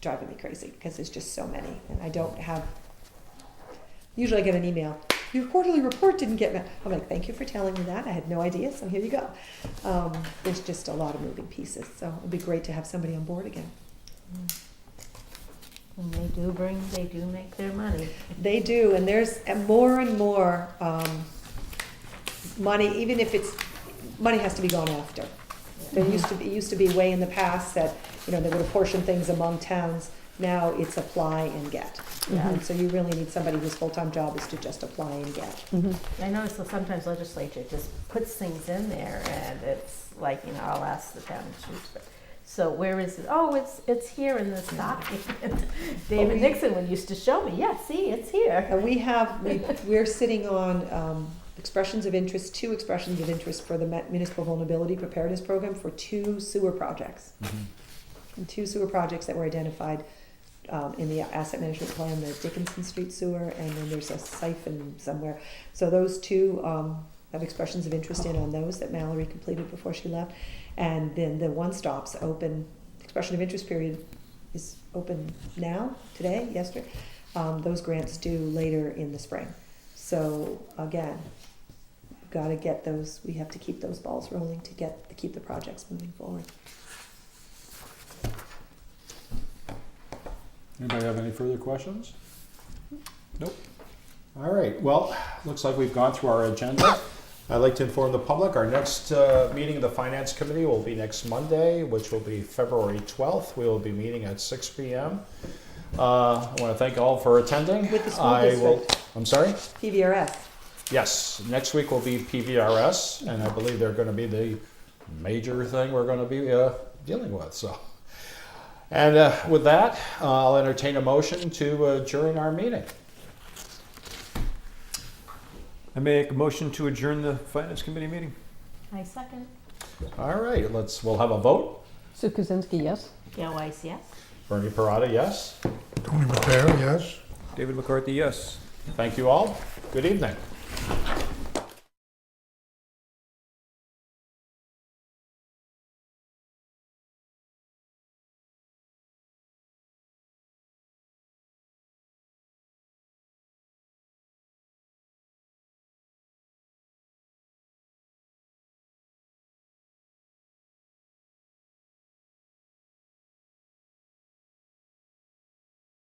driving me crazy because there's just so many, and I don't have. Usually I get an email, your quarterly report didn't get me. I'm like, thank you for telling me that. I had no idea, so here you go. There's just a lot of moving pieces, so it'd be great to have somebody on board again. And they do make their money. They do, and there's more and more money, even if it's, money has to be gone after. There it used to be way in the past that, you know, they would apportion things among towns. Now it's apply and get. And so you really need somebody whose full-time job is to just apply and get. I notice that sometimes legislature just puts things in there and it's like, you know, I'll ask the town administrator, so where is it? Oh, it's here in this document. David Nixon used to show me, yeah, see, it's here. And we're sitting on expressions of interest, 2 expressions of interest for the Municipal Vulnerability Preparedness Program for 2 sewer projects. 2 sewer projects that were identified in the asset management plan, the Dickinson Street sewer, and then there's a siphon somewhere. So those 2 have expressions of interest on those that Mallory completed before she left. And then the One Stop's open, expression of interest period is open now, today, yesterday. Those grants due later in the spring. So again, gotta get those, we have to keep those balls rolling to keep the projects moving forward. Anybody have any further questions? Nope. All right, well, looks like we've gone through our agenda. I'd like to inform the public, our next meeting of the Finance Committee will be next Monday, which will be February 12th. We will be meeting at 6 p.m. I want to thank all for attending. With the school district. I'm sorry? PVRS. Yes, next week will be PVRS, and I believe they're going to be the major thing we're going to be dealing with. So, and with that, I'll entertain a motion to adjourn our meeting. I make a motion to adjourn the Finance Committee meeting. I second. All right, we'll have a vote. Sue Kaczynski, yes? Gail Weiss, yes? Bernie Parada, yes. Tony Matera, yes? David McCarthy, yes. Thank you all. Good evening.